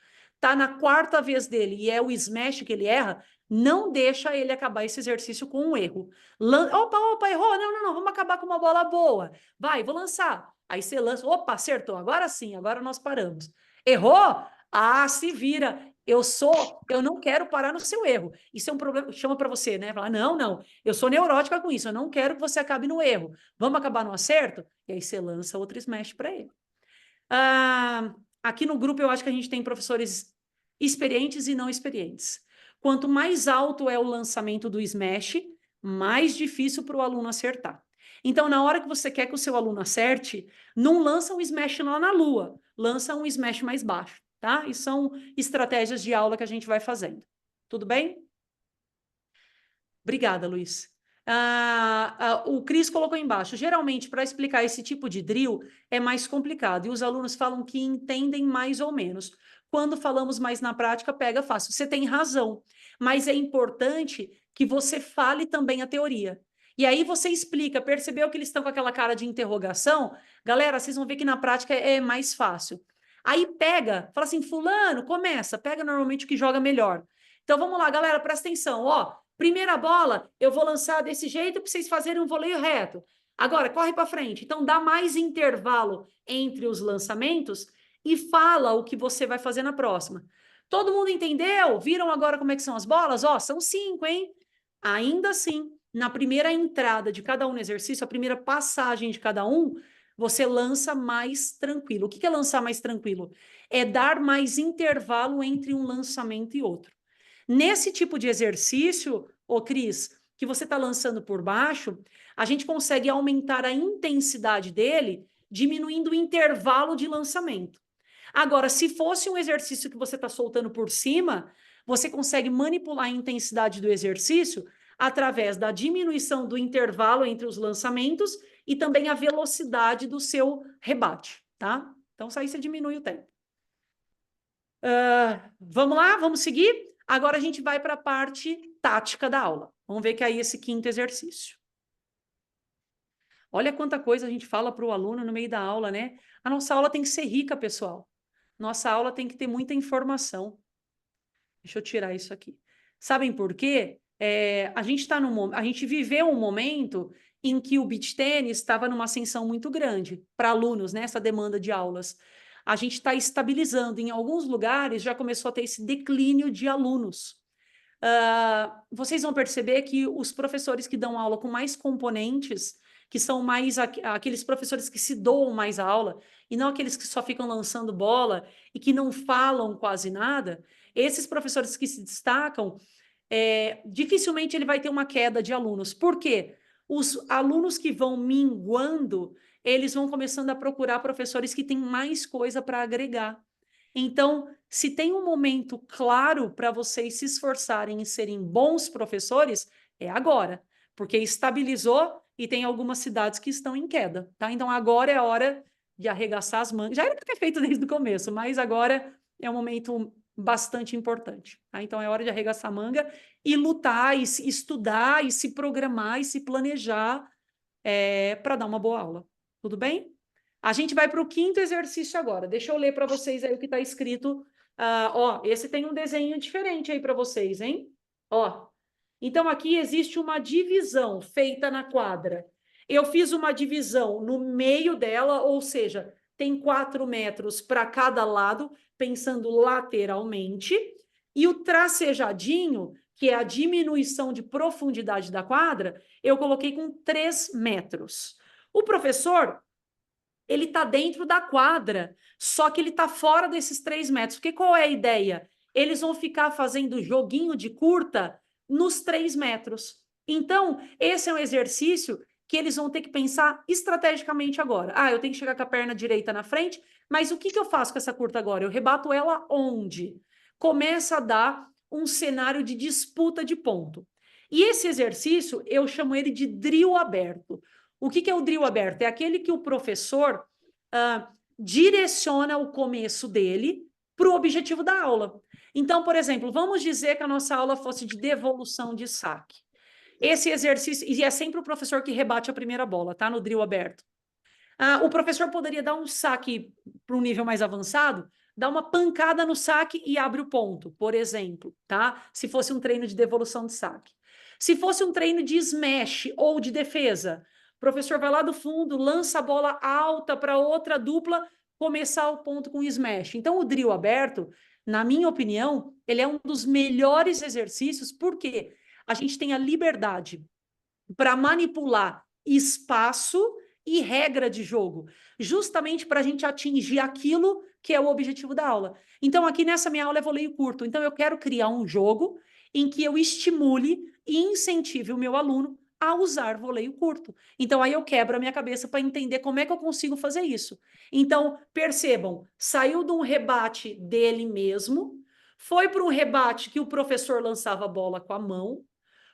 Tá na 4ª vez dele e é o smash que ele erra, não deixa ele acabar esse exercício com um erro. Opa, errou. Não, vamos acabar com uma bola boa. Vai, vou lançar. Aí você lança, opa, acertou, agora sim, agora nós paramos. Errou? Se vira. Eu não quero parar no seu erro. Isso é um problema, chama para você, né? Falar, não, eu sou neurótica com isso, eu não quero que você acabe no erro. Vamos acabar no acerto? E aí você lança outro smash para ele. Aqui no grupo eu acho que a gente tem professores experientes e não experientes. Quanto mais alto é o lançamento do smash, mais difícil para o aluno acertar. Então, na hora que você quer que o seu aluno acerte, não lança um smash lá na lua, lança um smash mais baixo, tá? E são estratégias de aula que a gente vai fazendo. Tudo bem? Obrigada, Luiz. O Cris colocou embaixo. Geralmente, para explicar esse tipo de drill, é mais complicado. E os alunos falam que entendem mais ou menos. Quando falamos mais na prática, pega fácil. Você tem razão. Mas é importante que você fale também a teoria. E aí você explica, percebeu que eles estão com aquela cara de interrogação? Galera, vocês vão ver que na prática é mais fácil. Aí pega, fala assim, fulano, começa, pega normalmente o que joga melhor. Então vamos lá, galera, presta atenção, ó. Primeira bola, eu vou lançar desse jeito para vocês fazerem um voleio reto. Agora, corre para frente. Então dá mais intervalo entre os lançamentos e fala o que você vai fazer na próxima. Todo mundo entendeu? Viram agora como é que são as bolas? Ó, são 5, hein? Ainda assim, na primeira entrada de cada um no exercício, a primeira passagem de cada um, você lança mais tranquilo. O que é lançar mais tranquilo? É dar mais intervalo entre um lançamento e outro. Nesse tipo de exercício, ô Cris, que você está lançando por baixo, a gente consegue aumentar a intensidade dele, diminuindo o intervalo de lançamento. Agora, se fosse um exercício que você está soltando por cima, você consegue manipular a intensidade do exercício através da diminuição do intervalo entre os lançamentos e também a velocidade do seu rebate, tá? Então, isso aí você diminui o tempo. Vamos lá, vamos seguir? Agora a gente vai para a parte tática da aula. Vamos ver que aí esse quinto exercício. Olha quanta coisa a gente fala para o aluno no meio da aula, né? A nossa aula tem que ser rica, pessoal. Nossa aula tem que ter muita informação. Deixa eu tirar isso aqui. Sabem por quê? A gente viveu um momento em que o beach tennis estava numa ascensão muito grande para alunos, né? Essa demanda de aulas. A gente está estabilizando. Em alguns lugares já começou a ter esse declínio de alunos. Vocês vão perceber que os professores que dão aula com mais componentes, que são mais aqueles professores que se doam mais a aula, e não aqueles que só ficam lançando bola e que não falam quase nada, esses professores que se destacam, dificilmente ele vai ter uma queda de alunos. Por quê? Os alunos que vão minguando, eles vão começando a procurar professores que têm mais coisa para agregar. Então, se tem um momento claro para vocês se esforçarem em serem bons professores, é agora, porque estabilizou e tem algumas cidades que estão em queda, tá? Então, agora é a hora de arregaçar as mangas. Já era para ter feito desde o começo, mas agora é um momento bastante importante, tá? Então, é hora de arregaçar a manga e lutar, e se estudar, e se programar, e se planejar para dar uma boa aula. Tudo bem? A gente vai para o quinto exercício agora. Deixa eu ler para vocês aí o que está escrito. Esse tem um desenho diferente aí para vocês, hein? Ó, então aqui existe uma divisão feita na quadra. Eu fiz uma divisão no meio dela, ou seja, tem 4 metros para cada lado, pensando lateralmente, e o tracejadinho, que é a diminuição de profundidade da quadra, eu coloquei com 3 metros. O professor, ele está dentro da quadra, só que ele está fora desses 3 metros. Porque qual é a ideia? Eles vão ficar fazendo joguinho de curta nos 3 metros. Então, esse é um exercício que eles vão ter que pensar estrategicamente agora. Eu tenho que chegar com a perna direita na frente, mas o que eu faço com essa curta agora? Eu rebato ela onde? Começa a dar um cenário de disputa de ponto. E esse exercício, eu chamo ele de drill aberto. O que é o drill aberto? É aquele que o professor direciona o começo dele para o objetivo da aula. Então, por exemplo, vamos dizer que a nossa aula fosse de devolução de saque. Esse exercício, e é sempre o professor que rebate a primeira bola, tá? No drill aberto. O professor poderia dar um saque para um nível mais avançado, dar uma pancada no saque e abre o ponto, por exemplo, tá? Se fosse um treino de devolução de saque. Se fosse um treino de smash ou de defesa, o professor vai lá do fundo, lança a bola alta para outra dupla, começar o ponto com smash. Então, o drill aberto, na minha opinião, ele é um dos melhores exercícios, porque a gente tem a liberdade para manipular espaço e regra de jogo, justamente para a gente atingir aquilo que é o objetivo da aula. Então, aqui nessa minha aula é voleio curto. Então, eu quero criar um jogo em que eu estimule e incentive o meu aluno a usar voleio curto. Então, aí eu quebro a minha cabeça para entender como é que eu consigo fazer isso. Então, percebam, saiu de um rebate dele mesmo, foi para um rebate que o professor lançava a bola com a mão,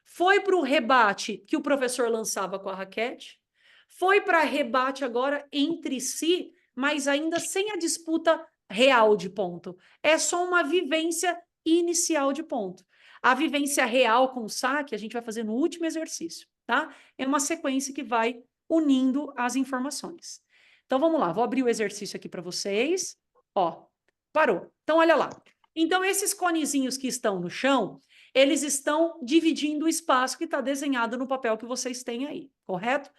foi para o rebate que o professor lançava com a raquete, foi para rebate agora entre si, mas ainda sem a disputa real de ponto. É só uma vivência inicial de ponto. A vivência real com o saque a gente vai fazer no último exercício, tá? É uma sequência que vai unindo as informações. Então vamos lá, vou abrir o exercício aqui para vocês. Ó, parou. Então olha lá. Então esses conezinhos que estão no chão, eles estão dividindo o espaço que está desenhado no papel que vocês têm aí, correto?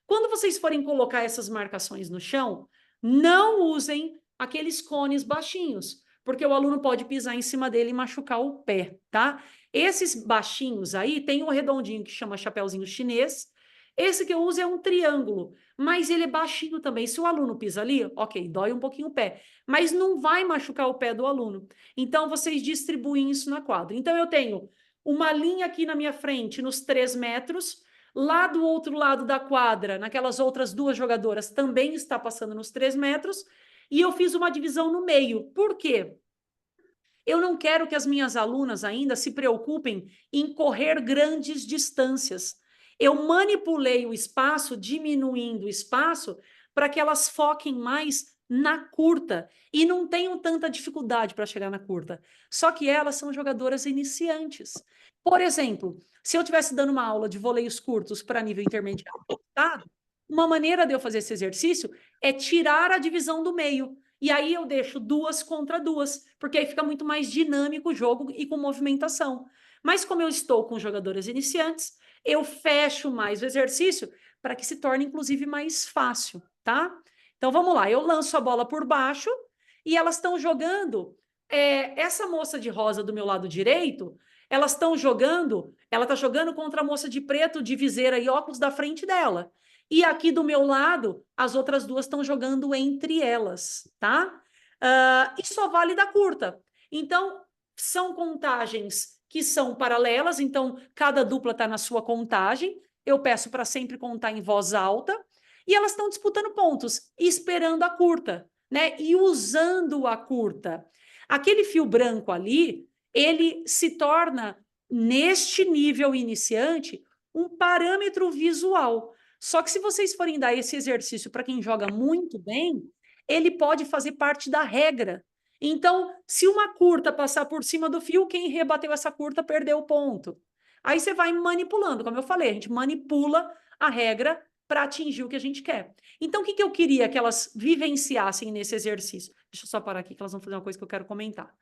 Quando vocês forem colocar essas marcações no chão, não usem aqueles cones baixinhos, porque o aluno pode pisar em cima dele e machucar o pé, tá? Esses baixinhos aí, tem um redondinho que chama chapeuzinho chinês. Esse que eu uso é um triângulo, mas ele é baixinho também. Se o aluno pisa ali, ok, dói um pouquinho o pé, mas não vai machucar o pé do aluno. Então, vocês distribuem isso na quadra. Então, eu tenho uma linha aqui na minha frente, nos 3 metros, lá do outro lado da quadra, naquelas outras 2 jogadoras, também está passando nos 3 metros, e eu fiz uma divisão no meio. Por quê? Eu não quero que as minhas alunas ainda se preocupem em correr grandes distâncias. Eu manipulei o espaço, diminuindo o espaço, para que elas foquem mais na curta e não tenham tanta dificuldade para chegar na curta. Só que elas são jogadoras iniciantes. Por exemplo, se eu estivesse dando uma aula de voleios curtos para nível intermediário, uma maneira de eu fazer esse exercício é tirar a divisão do meio. E aí eu deixo 2 contra 2, porque aí fica muito mais dinâmico o jogo e com movimentação. Mas como eu estou com jogadores iniciantes, eu fecho mais o exercício para que se torne, inclusive, mais fácil, tá? Então, vamos lá. Eu lanço a bola por baixo e elas estão jogando. Essa moça de rosa do meu lado direito, elas estão jogando, ela está jogando contra a moça de preto, de viseira e óculos da frente dela. E aqui do meu lado, as outras 2 estão jogando entre elas, tá? E só vale da curta. Então, são contagens que são paralelas, então cada dupla está na sua contagem. Eu peço para sempre contar em voz alta. E elas estão disputando pontos, esperando a curta, né? E usando a curta. Aquele fio branco ali, ele se torna, neste nível iniciante, um parâmetro visual. Só que se vocês forem dar esse exercício para quem joga muito bem, ele pode fazer parte da regra. Então, se uma curta passar por cima do fio, quem rebateu essa curta perdeu o ponto. Aí você vai manipulando, como eu falei, a gente manipula a regra para atingir o que a gente quer. Então, o que eu queria que elas vivenciassem nesse exercício? Deixa eu só parar aqui que elas vão fazer uma coisa que eu quero comentar.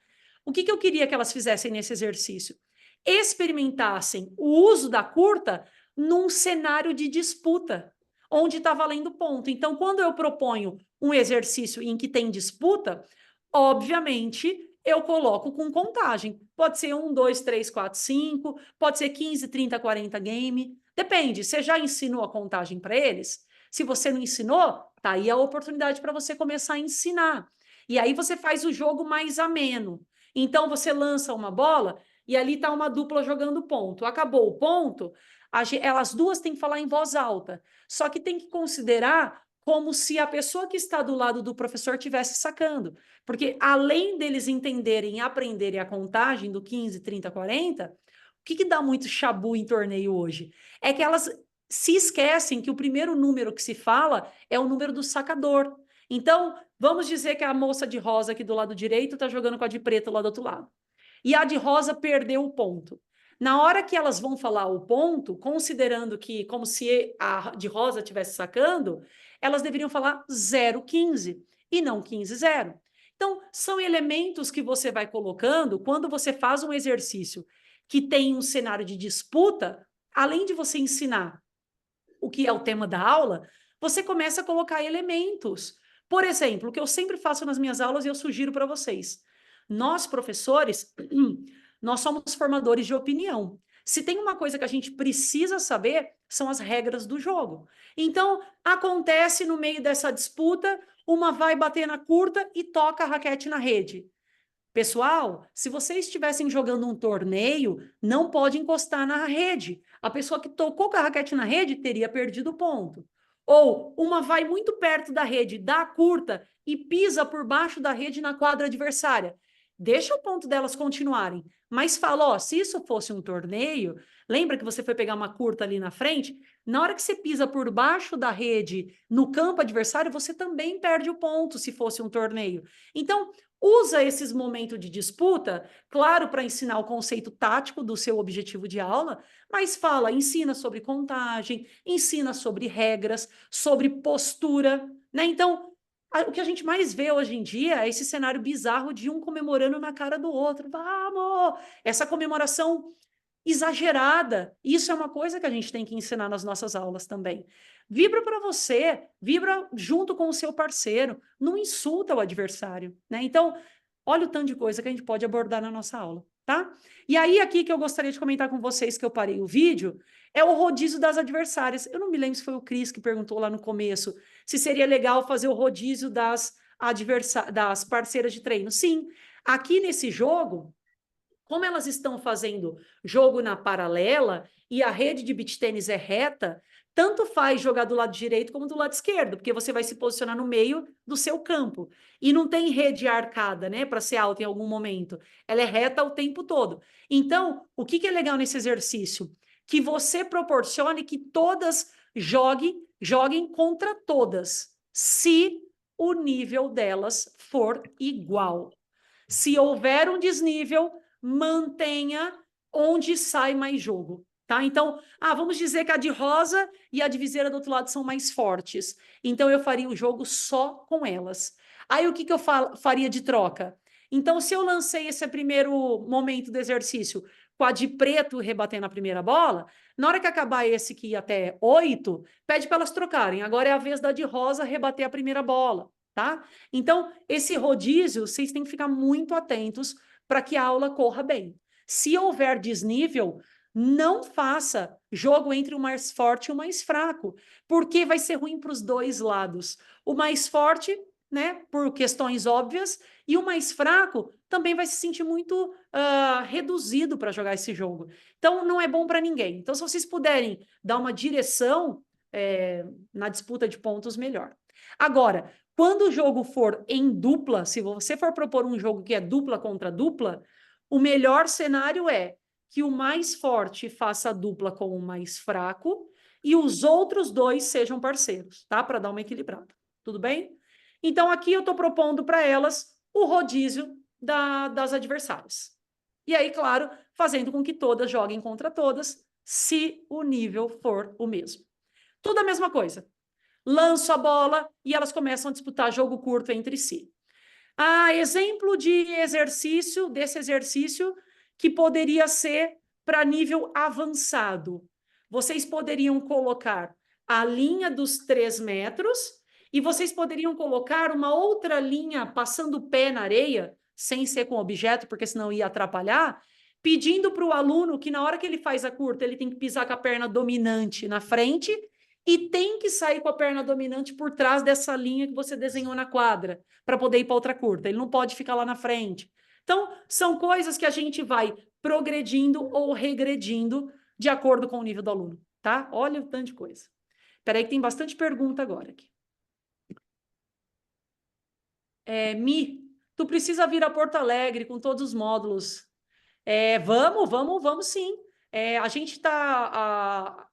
O que eu queria que elas fizessem nesse exercício? Experimentassem o uso da curta num cenário de disputa, onde está valendo ponto. Então, quando eu proponho um exercício em que tem disputa, obviamente, eu coloco com contagem. Pode ser 1, 2, 3, 4, 5, pode ser 15, 30, 40 game. Depende, você já ensinou a contagem para eles? Se você não ensinou, tá aí a oportunidade para você começar a ensinar. E aí você faz o jogo mais ameno. Então, você lança uma bola e ali está uma dupla jogando ponto. Acabou o ponto, elas 2 têm que falar em voz alta. Só que tem que considerar como se a pessoa que está do lado do professor estivesse sacando. Porque além deles entenderem e aprenderem a contagem do 15, 30, 40, o que dá muito chabu em torneio hoje? É que elas se esquecem que o primeiro número que se fala é o número do sacador. Então, vamos dizer que a moça de rosa aqui do lado direito está jogando com a de preto lá do outro lado. E a de rosa perdeu o ponto. Na hora que elas vão falar o ponto, considerando que como se a de rosa estivesse sacando, elas deveriam falar 0,15 e não 15,0. Então, são elementos que você vai colocando quando você faz um exercício que tem um cenário de disputa, além de você ensinar o que é o tema da aula, você começa a colocar elementos. Por exemplo, o que eu sempre faço nas minhas aulas e eu sugiro para vocês. Nós, professores, nós somos formadores de opinião. Se tem uma coisa que a gente precisa saber, são as regras do jogo. Então, acontece no meio dessa disputa, uma vai bater na curta e toca a raquete na rede. Pessoal, se vocês estivessem jogando um torneio, não pode encostar na rede. A pessoa que tocou com a raquete na rede teria perdido o ponto. Ou uma vai muito perto da rede, dá curta e pisa por baixo da rede na quadra adversária. deixa o ponto delas continuarem, mas fala, ó, se isso fosse um torneio, lembra que você foi pegar uma curta ali na frente? Na hora que você pisa por baixo da rede no campo adversário, você também perde o ponto se fosse um torneio. Então, usa esses momentos de disputa, claro, para ensinar o conceito tático do seu objetivo de aula, mas ensina sobre contagem, ensina sobre regras, sobre postura, né? Então, o que a gente mais vê hoje em dia é esse cenário bizarro de um comemorando na cara do outro. Vamos! Essa comemoração exagerada. Isso é uma coisa que a gente tem que ensinar nas nossas aulas também. Vibra para você, vibra junto com o seu parceiro, não insulta o adversário, né? Então, olha o tanto de coisa que a gente pode abordar na nossa aula, tá? E aí, aqui que eu gostaria de comentar com vocês, que eu parei o vídeo, é o rodízio das adversárias. Eu não me lembro se foi o Cris que perguntou lá no começo se seria legal fazer o rodízio das parceiras de treino. Sim, aqui nesse jogo, como elas estão fazendo jogo na paralela e a rede de beach tênis é reta, tanto faz jogar do lado direito como do lado esquerdo, porque você vai se posicionar no meio do seu campo. E não tem rede arcada, né, para ser alta em algum momento. Ela é reta o tempo todo. Então, o que é legal nesse exercício? Que você proporcione que todas joguem contra todas, se o nível delas for igual. Se houver um desnível, mantenha onde sai mais jogo, tá? Então, vamos dizer que a de rosa e a de viseira do outro lado são mais fortes. Então, eu faria o jogo só com elas. Aí, o que eu faria de troca? Então, se eu lancei esse primeiro momento do exercício com a de preto rebatendo a primeira bola, na hora que acabar esse que ia até 8, pede para elas trocarem. Agora é a vez da de rosa rebater a primeira bola, tá? Então, esse rodízio, vocês têm que ficar muito atentos para que a aula corra bem. Se houver desnível, não faça jogo entre o mais forte e o mais fraco, porque vai ser ruim para os dois lados. O mais forte, né, por questões óbvias, e o mais fraco também vai se sentir muito reduzido para jogar esse jogo. Então, não é bom para ninguém. Então, se vocês puderem dar uma direção na disputa de pontos, melhor. Agora, quando o jogo for em dupla, se você for propor um jogo que é dupla contra dupla, o melhor cenário é que o mais forte faça dupla com o mais fraco e os outros dois sejam parceiros, tá? Para dar uma equilibrada. Tudo bem? Então, aqui eu estou propondo para elas o rodízio das adversárias. E aí, claro, fazendo com que todas joguem contra todas, se o nível for o mesmo. Tudo a mesma coisa. Lanço a bola e elas começam a disputar jogo curto entre si. Exemplo de exercício, desse exercício que poderia ser para nível avançado. Vocês poderiam colocar a linha dos 3 metros e vocês poderiam colocar uma outra linha passando o pé na areia, sem ser com objeto, porque senão ia atrapalhar, pedindo para o aluno que na hora que ele faz a curta, ele tem que pisar com a perna dominante na frente e tem que sair com a perna dominante por trás dessa linha que você desenhou na quadra, para poder ir para outra curta. Ele não pode ficar lá na frente. Então, são coisas que a gente vai progredindo ou regredindo de acordo com o nível do aluno, tá? Olha o tanto de coisa. Espera aí que tem bastante pergunta agora aqui. Tu precisa vir a Porto Alegre com todos os módulos. Vamos sim. A gente está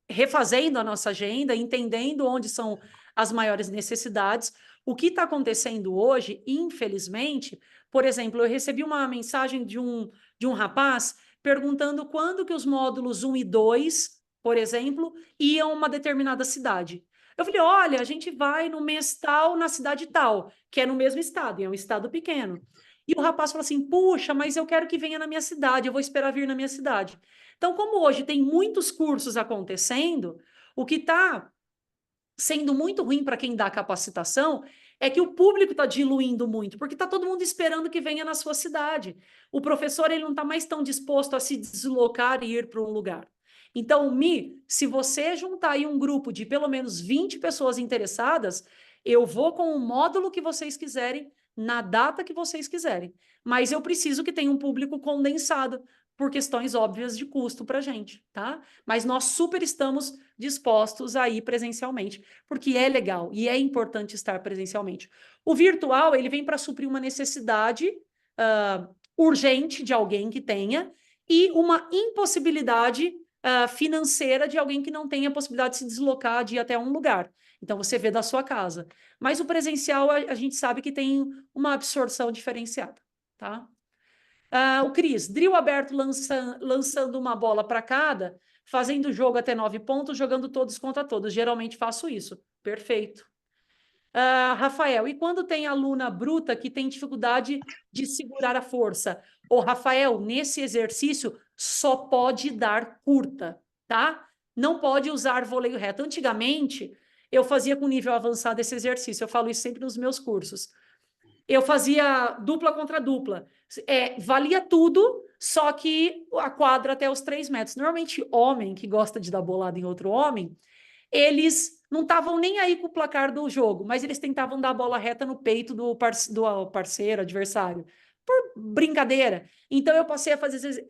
refazendo a nossa agenda, entendendo onde são as maiores necessidades. O que está acontecendo hoje, infelizmente, por exemplo, eu recebi uma mensagem de um rapaz perguntando quando que os módulos 1 e 2, por exemplo, iam a uma determinada cidade. Eu falei, olha, a gente vai no mês tal, na cidade tal, que é no mesmo estado, e é um estado pequeno. E o rapaz falou assim, puxa, mas eu quero que venha na minha cidade, eu vou esperar vir na minha cidade. Então, como hoje tem muitos cursos acontecendo, o que está sendo muito ruim para quem dá capacitação é que o público está diluindo muito, porque está todo mundo esperando que venha na sua cidade. O professor ele não está mais tão disposto a se deslocar e ir para um lugar. Então, se você juntar aí um grupo de pelo menos 20 pessoas interessadas, eu vou com o módulo que vocês quiserem, na data que vocês quiserem. Mas eu preciso que tenha um público condensado, por questões óbvias de custo para a gente, tá? Mas nós super estamos dispostos a ir presencialmente, porque é legal e é importante estar presencialmente. O virtual, ele vem para suprir uma necessidade urgente de alguém que tenha e uma impossibilidade financeira de alguém que não tenha a possibilidade de se deslocar, de ir até um lugar. Então, você vê da sua casa. Mas o presencial, a gente sabe que tem uma absorção diferenciada, tá? O Cris, drill aberto lançando uma bola para cada, fazendo jogo até 9 pontos, jogando todos contra todos. Geralmente faço isso. Perfeito. Rafael, e quando tem aluna bruta que tem dificuldade de segurar a força? Ô, Rafael, nesse exercício só pode dar curta, tá? Não pode usar voleio reto. Antigamente, eu fazia com nível avançado esse exercício, eu falo isso sempre nos meus cursos. Eu fazia dupla contra dupla. Valia tudo, só que a quadra até os 3 metros. Normalmente, homem que gosta de dar bolada em outro homem, eles não estavam nem aí com o placar do jogo, mas eles tentavam dar a bola reta no peito do parceiro, adversário, por brincadeira. Então, eu passei a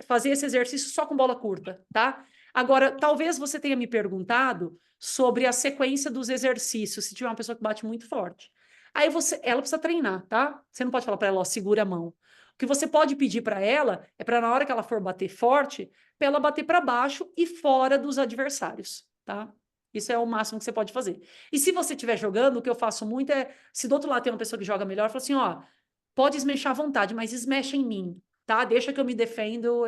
fazer esse exercício só com bola curta, tá? Agora, talvez você tenha me perguntado sobre a sequência dos exercícios, se tiver uma pessoa que bate muito forte. Aí ela precisa treinar, tá? Você não pode falar para ela, ó, segura a mão. O que você pode pedir para ela é para na hora que ela for bater forte, para ela bater para baixo e fora dos adversários, tá? Isso é o máximo que você pode fazer. E se você estiver jogando, o que eu faço muito é, se do outro lado tem uma pessoa que joga melhor, eu falo assim, ó, pode esmechar à vontade, mas esmecha em mim, tá? Deixa que eu me defendo,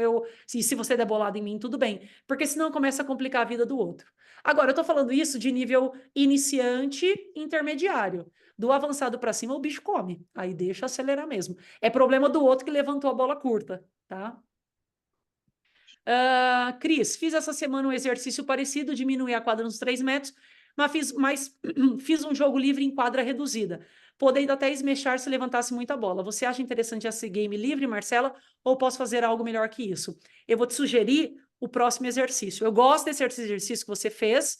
se você der bolada em mim, tudo bem. Porque senão começa a complicar a vida do outro. Agora, eu tô falando isso de nível iniciante intermediário. Do avançado para cima, o bicho come. Aí deixa acelerar mesmo. É problema do outro que levantou a bola curta, tá? Cris, fiz essa semana um exercício parecido, diminuir a quadra nos 3 metros, mas fiz um jogo livre em quadra reduzida, podendo até esmechar se levantasse muita bola. Você acha interessante esse game livre, Marcela, ou posso fazer algo melhor que isso? Eu vou te sugerir o próximo exercício. Eu gosto desse exercício que você fez,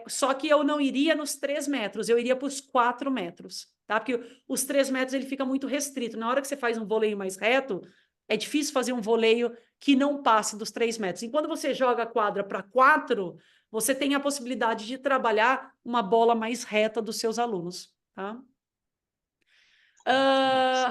só que eu não iria nos 3 metros, eu iria para os 4 metros, tá? Porque os 3 metros ele fica muito restrito. Na hora que você faz um voleio mais reto, é difícil fazer um voleio que não passe dos 3 metros. E quando você joga a quadra para 4, você tem a possibilidade de trabalhar uma bola mais reta dos seus alunos, tá?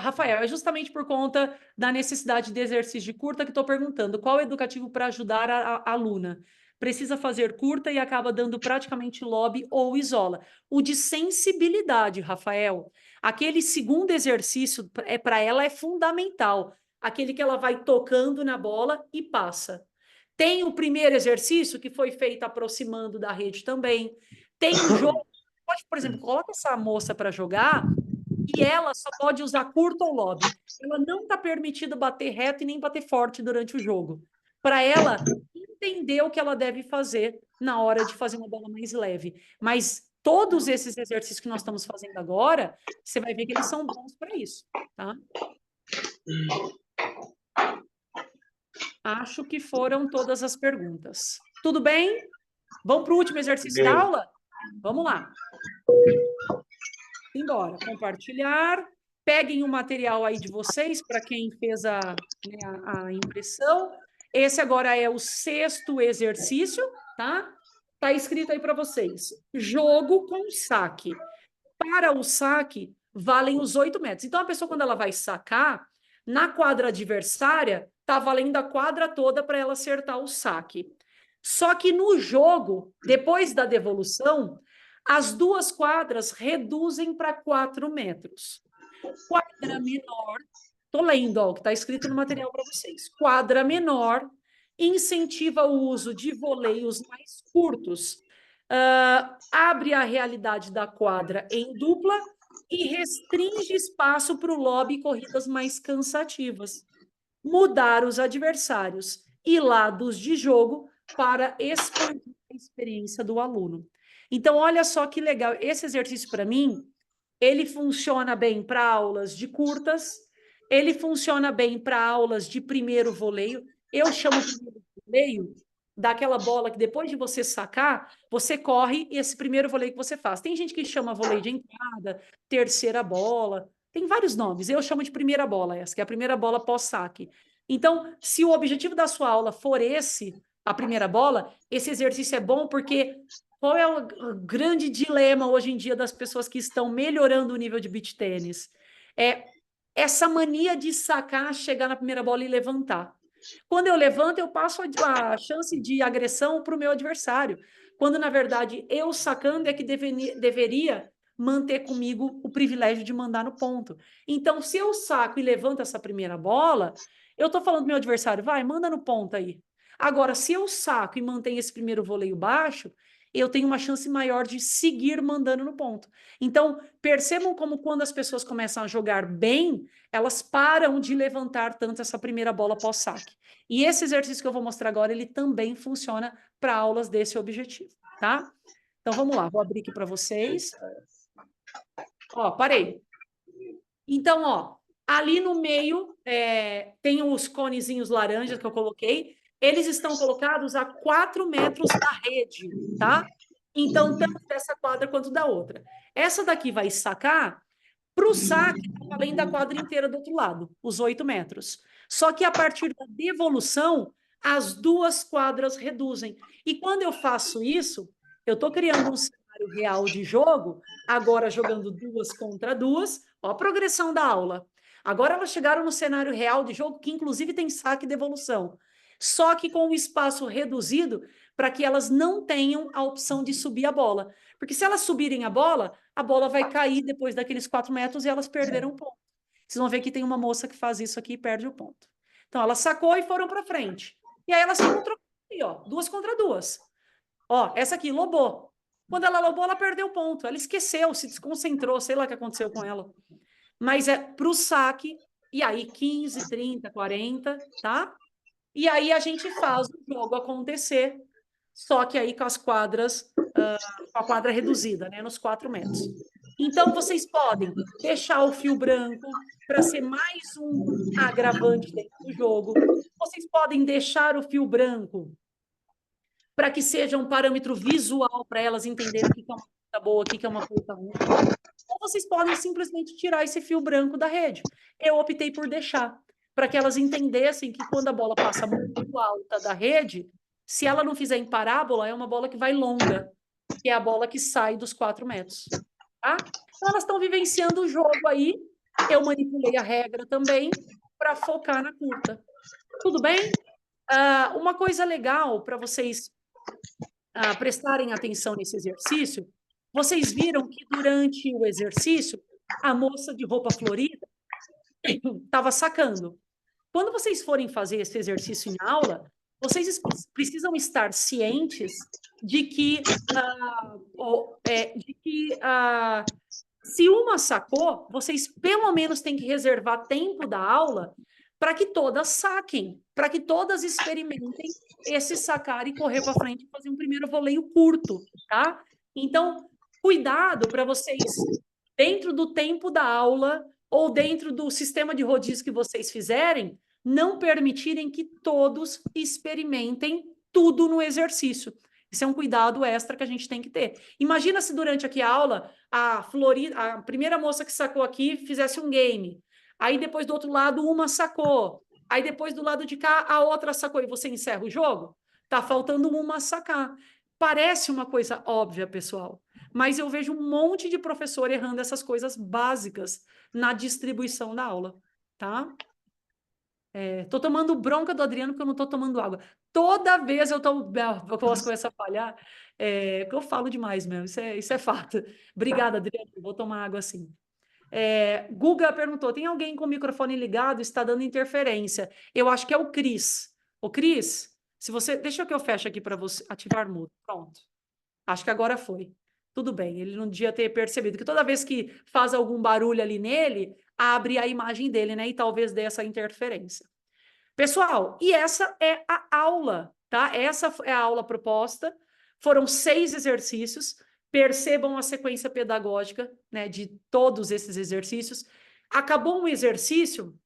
Rafael, é justamente por conta da necessidade de exercício de curta que estou perguntando. Qual é o educativo para ajudar a aluna? Precisa fazer curta e acaba dando praticamente lobby ou isola. O de sensibilidade, Rafael. Aquele segundo exercício, para ela é fundamental. Aquele que ela vai tocando na bola e passa. Tem o primeiro exercício que foi feito aproximando da rede também. Tem um jogo, pode, por exemplo, coloca essa moça para jogar e ela só pode usar curto ou lobby. Ela não está permitido bater reto e nem bater forte durante o jogo. Para ela entender o que ela deve fazer na hora de fazer uma bola mais leve. Mas todos esses exercícios que nós estamos fazendo agora, você vai ver que eles são bons para isso, tá? Acho que foram todas as perguntas. Tudo bem? Vamos para o último exercício da aula? Vamos lá. Embora. Compartilhar. Peguem o material aí de vocês, para quem fez a impressão. Esse agora é o 6º exercício, tá? Tá escrito aí para vocês. Jogo com saque. Para o saque, valem os 8 metros. Então, a pessoa, quando ela vai sacar, na quadra adversária, tá valendo a quadra toda para ela acertar o saque. Só que no jogo, depois da devolução, as duas quadras reduzem para 4 metros. Quadra menor, estou lendo ó, o que está escrito no material para vocês. Quadra menor incentiva o uso de voleios mais curtos, abre a realidade da quadra em dupla e restringe espaço para o lobby e corridas mais cansativas. Mudar os adversários e lados de jogo para expandir a experiência do aluno. Então, olha só que legal. Esse exercício, para mim, ele funciona bem para aulas de curtas, ele funciona bem para aulas de primeiro voleio. Eu chamo de primeiro voleio daquela bola que depois de você sacar, você corre esse primeiro voleio que você faz. Tem gente que chama voleio de entrada, terceira bola, tem vários nomes. Eu chamo de primeira bola essa, que é a primeira bola pós-saque. Então, se o objetivo da sua aula for a primeira bola, esse exercício é bom porque qual é o grande dilema hoje em dia das pessoas que estão melhorando o nível de beach tênis? essa mania de sacar, chegar na primeira bola e levantar. Quando eu levanto, eu passo a chance de agressão para o meu adversário. Quando, na verdade, eu sacando é que deveria manter comigo o privilégio de mandar no ponto. Então, se eu saco e levanto essa primeira bola, eu estou falando para o meu adversário, vai, manda no ponto aí. Agora, se eu saco e mantenho esse primeiro voleio baixo, eu tenho uma chance maior de seguir mandando no ponto. Então, percebam como quando as pessoas começam a jogar bem, elas param de levantar tanto essa primeira bola pós-saque. E esse exercício que eu vou mostrar agora, ele também funciona para aulas desse objetivo, tá? Então, vamos lá, vou abrir aqui para vocês. Ó, parei. Então, ó, ali no meio tem os conezinhos laranjas que eu coloquei. Eles estão colocados a 4 metros da rede, tá? Então, tanto dessa quadra quanto da outra. Essa daqui vai sacar. Para o saque, além da quadra inteira do outro lado, os 8 metros. Só que a partir da devolução, as 2 quadras reduzem. E quando eu faço isso, eu estou criando um cenário real de jogo, agora jogando 2 contra 2, ó a progressão da aula. Agora elas chegaram no cenário real de jogo, que inclusive tem saque e devolução. Só que com o espaço reduzido, para que elas não tenham a opção de subir a bola. Porque se elas subirem a bola vai cair depois daqueles 4 metros e elas perderam um ponto. Vocês vão ver que tem uma moça que faz isso aqui e perde o ponto. Então, ela sacou e foram para frente. E aí elas ficam trocando aí, ó, 2 contra 2. Ó, essa aqui, lobou. Quando ela lobou, ela perdeu o ponto. Ela esqueceu, se desconcentrou, sei lá o que aconteceu com ela. Mas é para o saque, e aí 15, 30, 40, tá? E aí a gente faz o jogo acontecer, só que aí com as quadras, com a quadra reduzida, né, nos 4 metros. Então, vocês podem deixar o fio branco para ser mais um agravante dentro do jogo. Vocês podem deixar o fio branco para que seja um parâmetro visual para elas entenderem o que é uma ponta boa, o que é uma ponta ruim. Ou vocês podem simplesmente tirar esse fio branco da rede. Eu optei por deixar, para que elas entendessem que quando a bola passa muito alta da rede, se ela não fizer em parábola, é uma bola que vai longa, que é a bola que sai dos 4 metros. Tá? Então, elas estão vivenciando o jogo aí. Eu manipulei a regra também para focar na curta. Tudo bem? Uma coisa legal para vocês prestarem atenção nesse exercício, vocês viram que durante o exercício, a moça de roupa florida estava sacando. Quando vocês forem fazer esse exercício em aula, vocês precisam estar cientes de que, se uma sacou, vocês pelo menos têm que reservar tempo da aula para que todas saquem, para que todas experimentem esse sacar e correr para frente e fazer um primeiro voleio curto, tá? Então, cuidado para vocês, dentro do tempo da aula ou dentro do sistema de rodízio que vocês fizerem, não permitirem que todos experimentem tudo no exercício. Isso é um cuidado extra que a gente tem que ter. Imagina se durante aqui a aula, a primeira moça que sacou aqui fizesse um game. Aí depois do outro lado, uma sacou. Aí depois do lado de cá, a outra sacou. E você encerra o jogo? Tá faltando uma sacar. Parece uma coisa óbvia, pessoal. Mas eu vejo um monte de professor errando essas coisas básicas na distribuição da aula, tá? Tô tomando bronca do Adriano porque eu não tô tomando água. Toda vez eu posso começar a falhar, que eu falo demais mesmo, isso é fato. Obrigada, Adriano, eu vou tomar água assim. Guga perguntou, tem alguém com o microfone ligado? Está dando interferência. Eu acho que é o Cris. O Cris, se você... Deixa que eu feche aqui para você ativar mudo. Pronto. Acho que agora foi. Tudo bem, ele não devia ter percebido que toda vez que faz algum barulho ali nele, abre a imagem dele, né? E talvez dê essa interferência. Pessoal, e essa é a aula, tá? Essa é a aula proposta. Foram 6 exercícios. Percebam a sequência pedagógica, né, de todos esses exercícios. Acabou um exercício,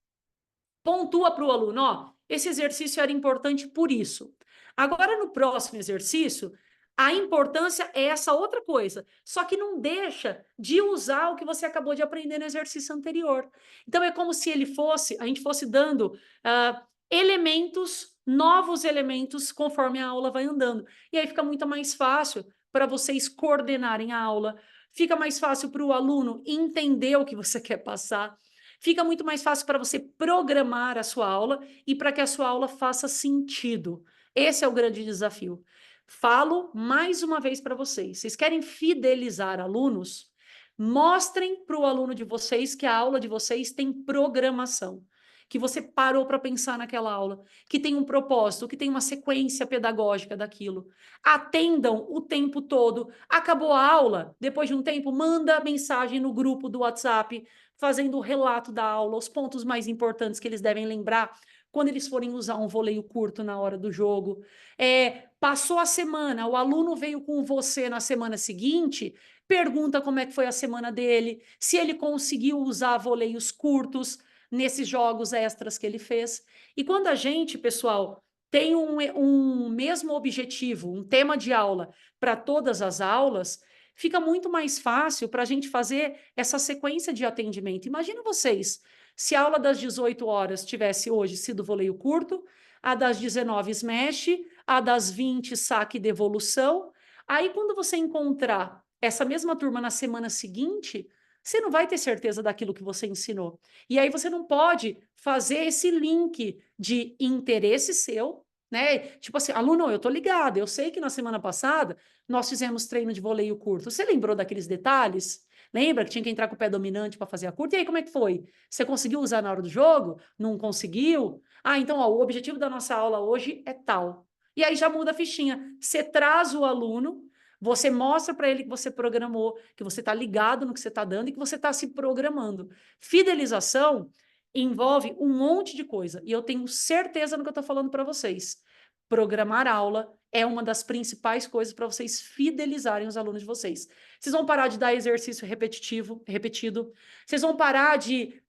pontua para o aluno, ó, esse exercício era importante por isso. Agora, no próximo exercício, a importância é essa outra coisa, só que não deixa de usar o que você acabou de aprender no exercício anterior. Então, é como se a gente fosse dando novos elementos, conforme a aula vai andando. E aí fica muito mais fácil para vocês coordenarem a aula, fica mais fácil para o aluno entender o que você quer passar, fica muito mais fácil para você programar a sua aula e para que a sua aula faça sentido. Esse é o grande desafio. Falo mais uma vez para vocês. Vocês querem fidelizar alunos? Mostrem para o aluno de vocês que a aula de vocês tem programação, que você parou para pensar naquela aula, que tem um propósito, que tem uma sequência pedagógica daquilo. Atendam o tempo todo. Acabou a aula, depois de um tempo, manda mensagem no grupo do WhatsApp, fazendo o relato da aula, os pontos mais importantes que eles devem lembrar quando eles forem usar um voleio curto na hora do jogo. Passou a semana, o aluno veio com você na semana seguinte, pergunta como é que foi a semana dele, se ele conseguiu usar voleios curtos nesses jogos extras que ele fez. E quando a gente, pessoal, tem um mesmo objetivo, um tema de aula para todas as aulas, fica muito mais fácil para a gente fazer essa sequência de atendimento. Imagina vocês, se a aula das 18 horas tivesse hoje sido voleio curto, a das 19 smash, a das 20 saque e devolução. Aí, quando você encontrar essa mesma turma na semana seguinte, você não vai ter certeza daquilo que você ensinou. E aí você não pode fazer esse link de interesse seu, né? Tipo assim, aluno, eu tô ligado, eu sei que na semana passada nós fizemos treino de voleio curto. Você lembrou daqueles detalhes? Lembra que tinha que entrar com o pé dominante para fazer a curta? E aí, como é que foi? Você conseguiu usar na hora do jogo? Não conseguiu? Ah, então, ó, o objetivo da nossa aula hoje é tal. E aí já muda a fichinha. Você traz o aluno, você mostra para ele que você programou, que você está ligado no que você está dando e que você está se programando. Fidelização envolve um monte de coisa. E eu tenho certeza no que eu estou falando para vocês. Programar aula é uma das principais coisas para vocês fidelizarem os alunos de vocês. Vocês vão parar de dar exercício repetido. Vocês vão parar de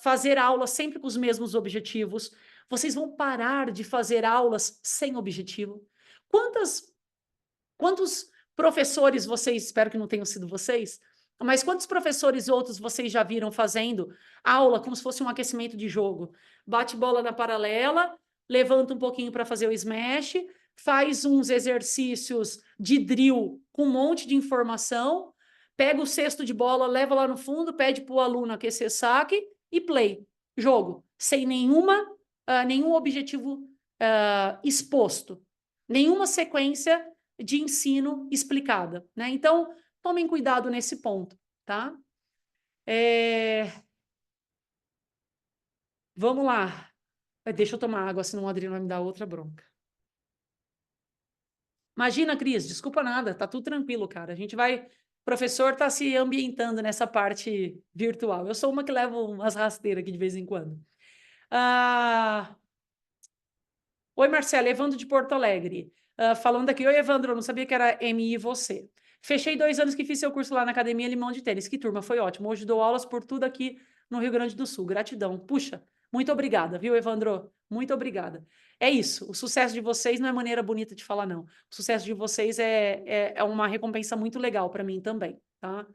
fazer aula sempre com os mesmos objetivos. Vocês vão parar de fazer aulas sem objetivo. Quantos professores vocês, espero que não tenham sido vocês, mas quantos professores outros vocês já viram fazendo aula como se fosse um aquecimento de jogo? Bate bola na paralela, levanta um pouquinho para fazer o smash, faz uns exercícios de drill com um monte de informação, pega o cesto de bola, leva lá no fundo, pede para o aluno aquecer saque e play. Jogo. Sem nenhum objetivo exposto. Nenhuma sequência de ensino explicada, né? Então, tomem cuidado nesse ponto, tá? Vamos lá. Deixa eu tomar água, senão o Adriano vai me dar outra bronca. Imagina, Cris, desculpa nada, tá tudo tranquilo, cara. A gente vai... O professor tá se ambientando nessa parte virtual. Eu sou uma que leva umas rasteiras aqui de vez em quando. Oi, Marcela, Evandro de Porto Alegre. Falando aqui, oi, Evandro, eu não sabia que era MI você. Fechei 2 anos que fiz seu curso lá na Academia Limão de Tênis. Que turma, foi ótimo. Hoje dou aulas por tudo aqui no Rio Grande do Sul. Gratidão. Puxa, muito obrigada, viu, Evandro? Muito obrigada. É isso, o sucesso de vocês não é maneira bonita de falar, não. O sucesso de vocês é uma recompensa muito legal para mim também, tá?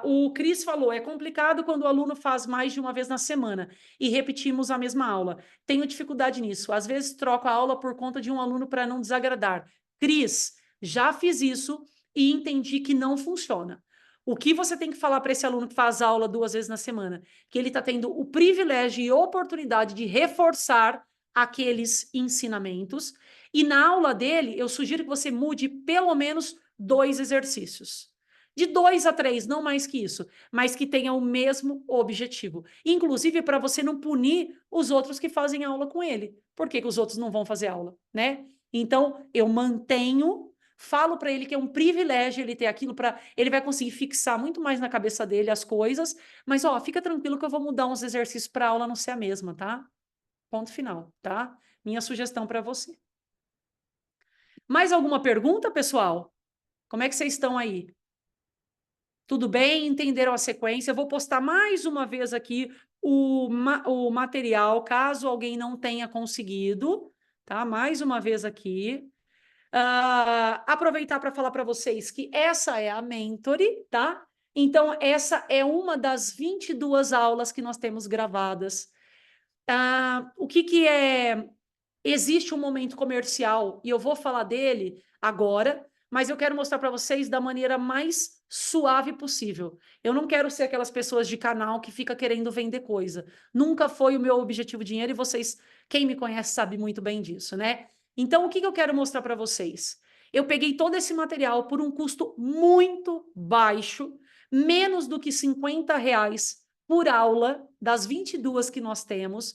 O Cris falou, é complicado quando o aluno faz mais de uma vez na semana e repetimos a mesma aula. Tenho dificuldade nisso. Às vezes troco a aula por conta de um aluno para não desagradar. Cris, já fiz isso e entendi que não funciona. O que você tem que falar para esse aluno que faz aula 2 vezes na semana? Que ele está tendo o privilégio e oportunidade de reforçar aqueles ensinamentos. E na aula dele, eu sugiro que você mude pelo menos 2 exercícios. De 2 a 3, não mais que isso, mas que tenha o mesmo objetivo. Inclusive para você não punir os outros que fazem aula com ele. Por que os outros não vão fazer aula, né? Então, eu mantenho, falo para ele que é um privilégio ele ter aquilo para... Ele vai conseguir fixar muito mais na cabeça dele as coisas, mas, ó, fica tranquilo que eu vou mudar uns exercícios para a aula não ser a mesma, tá? Ponto final, tá? Minha sugestão para você. Mais alguma pergunta, pessoal? Como é que vocês estão aí? Tudo bem? Entenderam a sequência? Eu vou postar mais uma vez aqui o material, caso alguém não tenha conseguido, tá? Mais uma vez aqui. Aproveitar para falar para vocês que essa é a Mentory, tá? Então, essa é uma das 22 aulas que nós temos gravadas. O que é... Existe um momento comercial, e eu vou falar dele agora, mas eu quero mostrar para vocês da maneira mais suave possível. Eu não quero ser aquelas pessoas de canal que fica querendo vender coisa. Nunca foi o meu objetivo dinheiro e vocês, quem me conhece sabe muito bem disso, né? Então, o que eu quero mostrar para vocês? Eu peguei todo esse material por um custo muito baixo, menos do que R$ 50 por aula, das 22 que nós temos.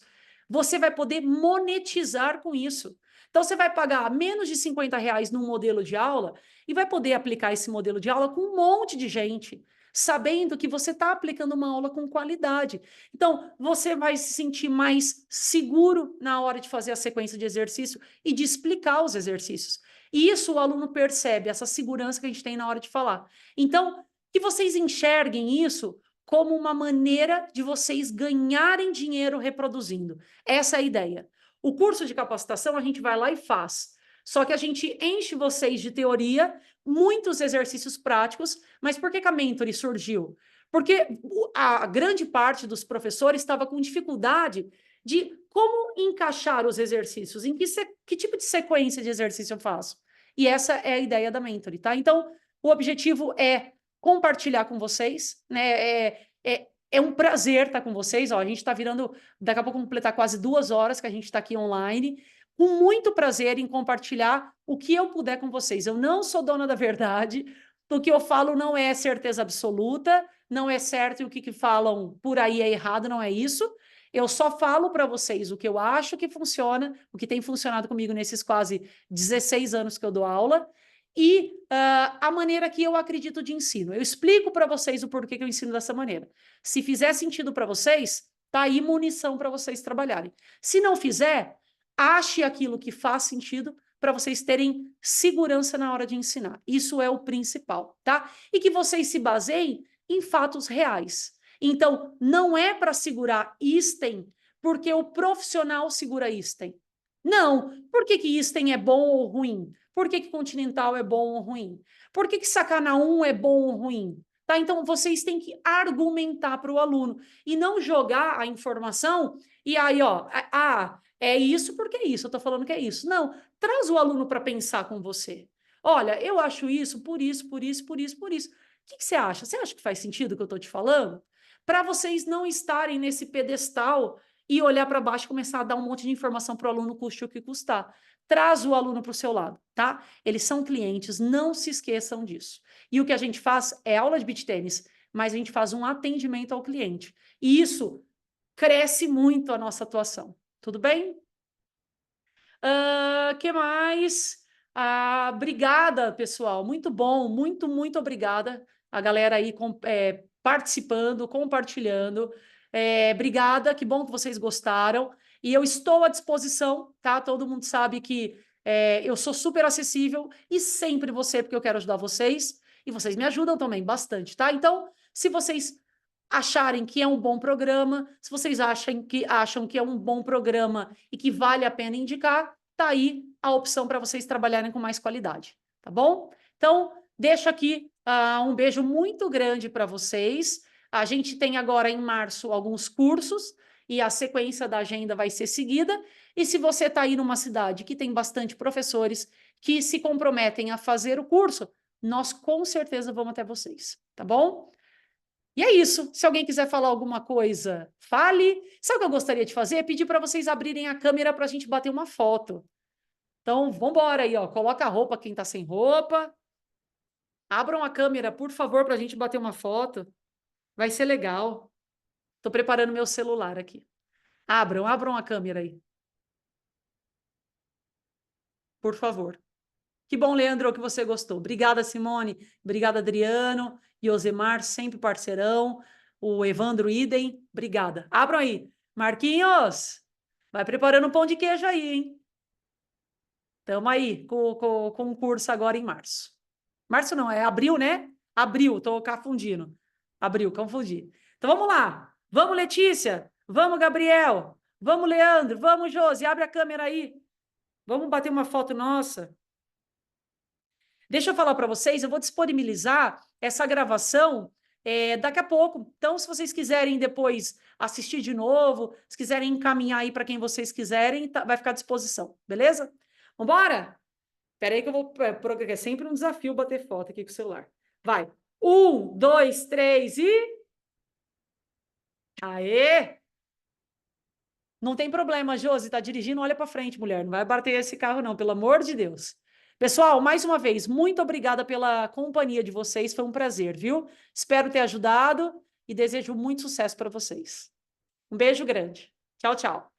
Você vai poder monetizar com isso. Então, você vai pagar menos de R$ 50 num modelo de aula e vai poder aplicar esse modelo de aula com um monte de gente, sabendo que você está aplicando uma aula com qualidade. Então, você vai se sentir mais seguro na hora de fazer a sequência de exercício e de explicar os exercícios. E isso o aluno percebe, essa segurança que a gente tem na hora de falar. Então, que vocês enxerguem isso como uma maneira de vocês ganharem dinheiro reproduzindo. Essa é a ideia. O curso de capacitação a gente vai lá e faz. Só que a gente enche vocês de teoria, muitos exercícios práticos, mas por que a Mentory surgiu? Porque a grande parte dos professores estava com dificuldade de como encaixar os exercícios, em que tipo de sequência de exercício eu faço. E essa é a ideia da Mentory, tá? Então, o objetivo é compartilhar com vocês, né? É um prazer estar com vocês. Ó, a gente está virando, daqui a pouco completar quase 2 horas que a gente está aqui online, com muito prazer em compartilhar o que eu puder com vocês. Eu não sou dona da verdade, o que eu falo não é certeza absoluta, não é certo e o que falam por aí é errado, não é isso. Eu só falo para vocês o que eu acho que funciona, o que tem funcionado comigo nesses quase 16 anos que eu dou aula, e a maneira que eu acredito de ensino. Eu explico para vocês o porquê que eu ensino dessa maneira. Se fizer sentido para vocês, tá aí munição para vocês trabalharem. Se não fizer, ache aquilo que faz sentido para vocês terem segurança na hora de ensinar. Isso é o principal, tá? E que vocês se baseiem em fatos reais. Então, não é para segurar item porque o profissional segura item. Não. Por que item é bom ou ruim? Por que Continental é bom ou ruim? Por que Sacana 1 é bom ou ruim? Tá? Então, vocês têm que argumentar para o aluno e não jogar a informação e aí, ó, é isso porque é isso, eu estou falando que é isso. Não, traz o aluno para pensar com você. Olha, eu acho isso por isso, por isso, por isso, por isso. O que você acha? Você acha que faz sentido o que eu estou te falando? Para vocês não estarem nesse pedestal e olhar para baixo e começar a dar um monte de informação para o aluno, custe o que custar. Traz o aluno para o seu lado, tá? Eles são clientes, não se esqueçam disso. E o que a gente faz é aula de beach tênis, mas a gente faz um atendimento ao cliente. E isso cresce muito a nossa atuação. Tudo bem? Que mais? Obrigada, pessoal. Muito bom, muito obrigada. A galera aí participando, compartilhando. Obrigada, que bom que vocês gostaram. E eu estou à disposição, tá? Todo mundo sabe que eu sou super acessível e sempre você, porque eu quero ajudar vocês. E vocês me ajudam também bastante, tá? Então, se vocês acharem que é um bom programa, se vocês acham que é um bom programa e que vale a pena indicar, tá aí a opção para vocês trabalharem com mais qualidade, tá bom? Então, deixo aqui um beijo muito grande para vocês. A gente tem agora em março alguns cursos e a sequência da agenda vai ser seguida. E se você está aí numa cidade que tem bastante professores que se comprometem a fazer o curso, nós com certeza vamos até vocês, tá bom? E é isso. Se alguém quiser falar alguma coisa, fale. Sabe o que eu gostaria de fazer? É pedir para vocês abrirem a câmera para a gente bater uma foto. Então, vamos embora aí, ó. Coloca a roupa quem está sem roupa. Abram a câmera, por favor, para a gente bater uma foto. Vai ser legal. Estou preparando meu celular aqui. Abram a câmera aí. Por favor. Que bom, Leandro, que você gostou. Obrigada, Simone. Obrigada, Adriano. Yosemar, sempre parceirão. O Evandro Idem. Obrigada. Abram aí. Marquinhos, vai preparando um pão de queijo aí, hein? Estamos aí com o curso agora em março. Março não, é abril, né? Abril, estou confundindo. Abril, confundi. Então vamos lá. Vamos, Letícia. Vamos, Gabriel. Vamos, Leandro. Vamos, Josi. Abre a câmera aí. Vamos bater uma foto nossa. Deixa eu falar para vocês, eu vou disponibilizar essa gravação daqui a pouco. Então, se vocês quiserem depois assistir de novo, se quiserem encaminhar aí para quem vocês quiserem, vai ficar à disposição, beleza? Vambora? Espera aí que eu vou... É sempre um desafio bater foto aqui com o celular. Vai. 1, 2, 3 e... Aê! Não tem problema, Josi, tá dirigindo, olha para frente, mulher. Não vai bater esse carro, não, pelo amor de Deus. Pessoal, mais uma vez, muito obrigada pela companhia de vocês. Foi um prazer, viu? Espero ter ajudado e desejo muito sucesso para vocês. Um beijo grande. Tchau, tchau.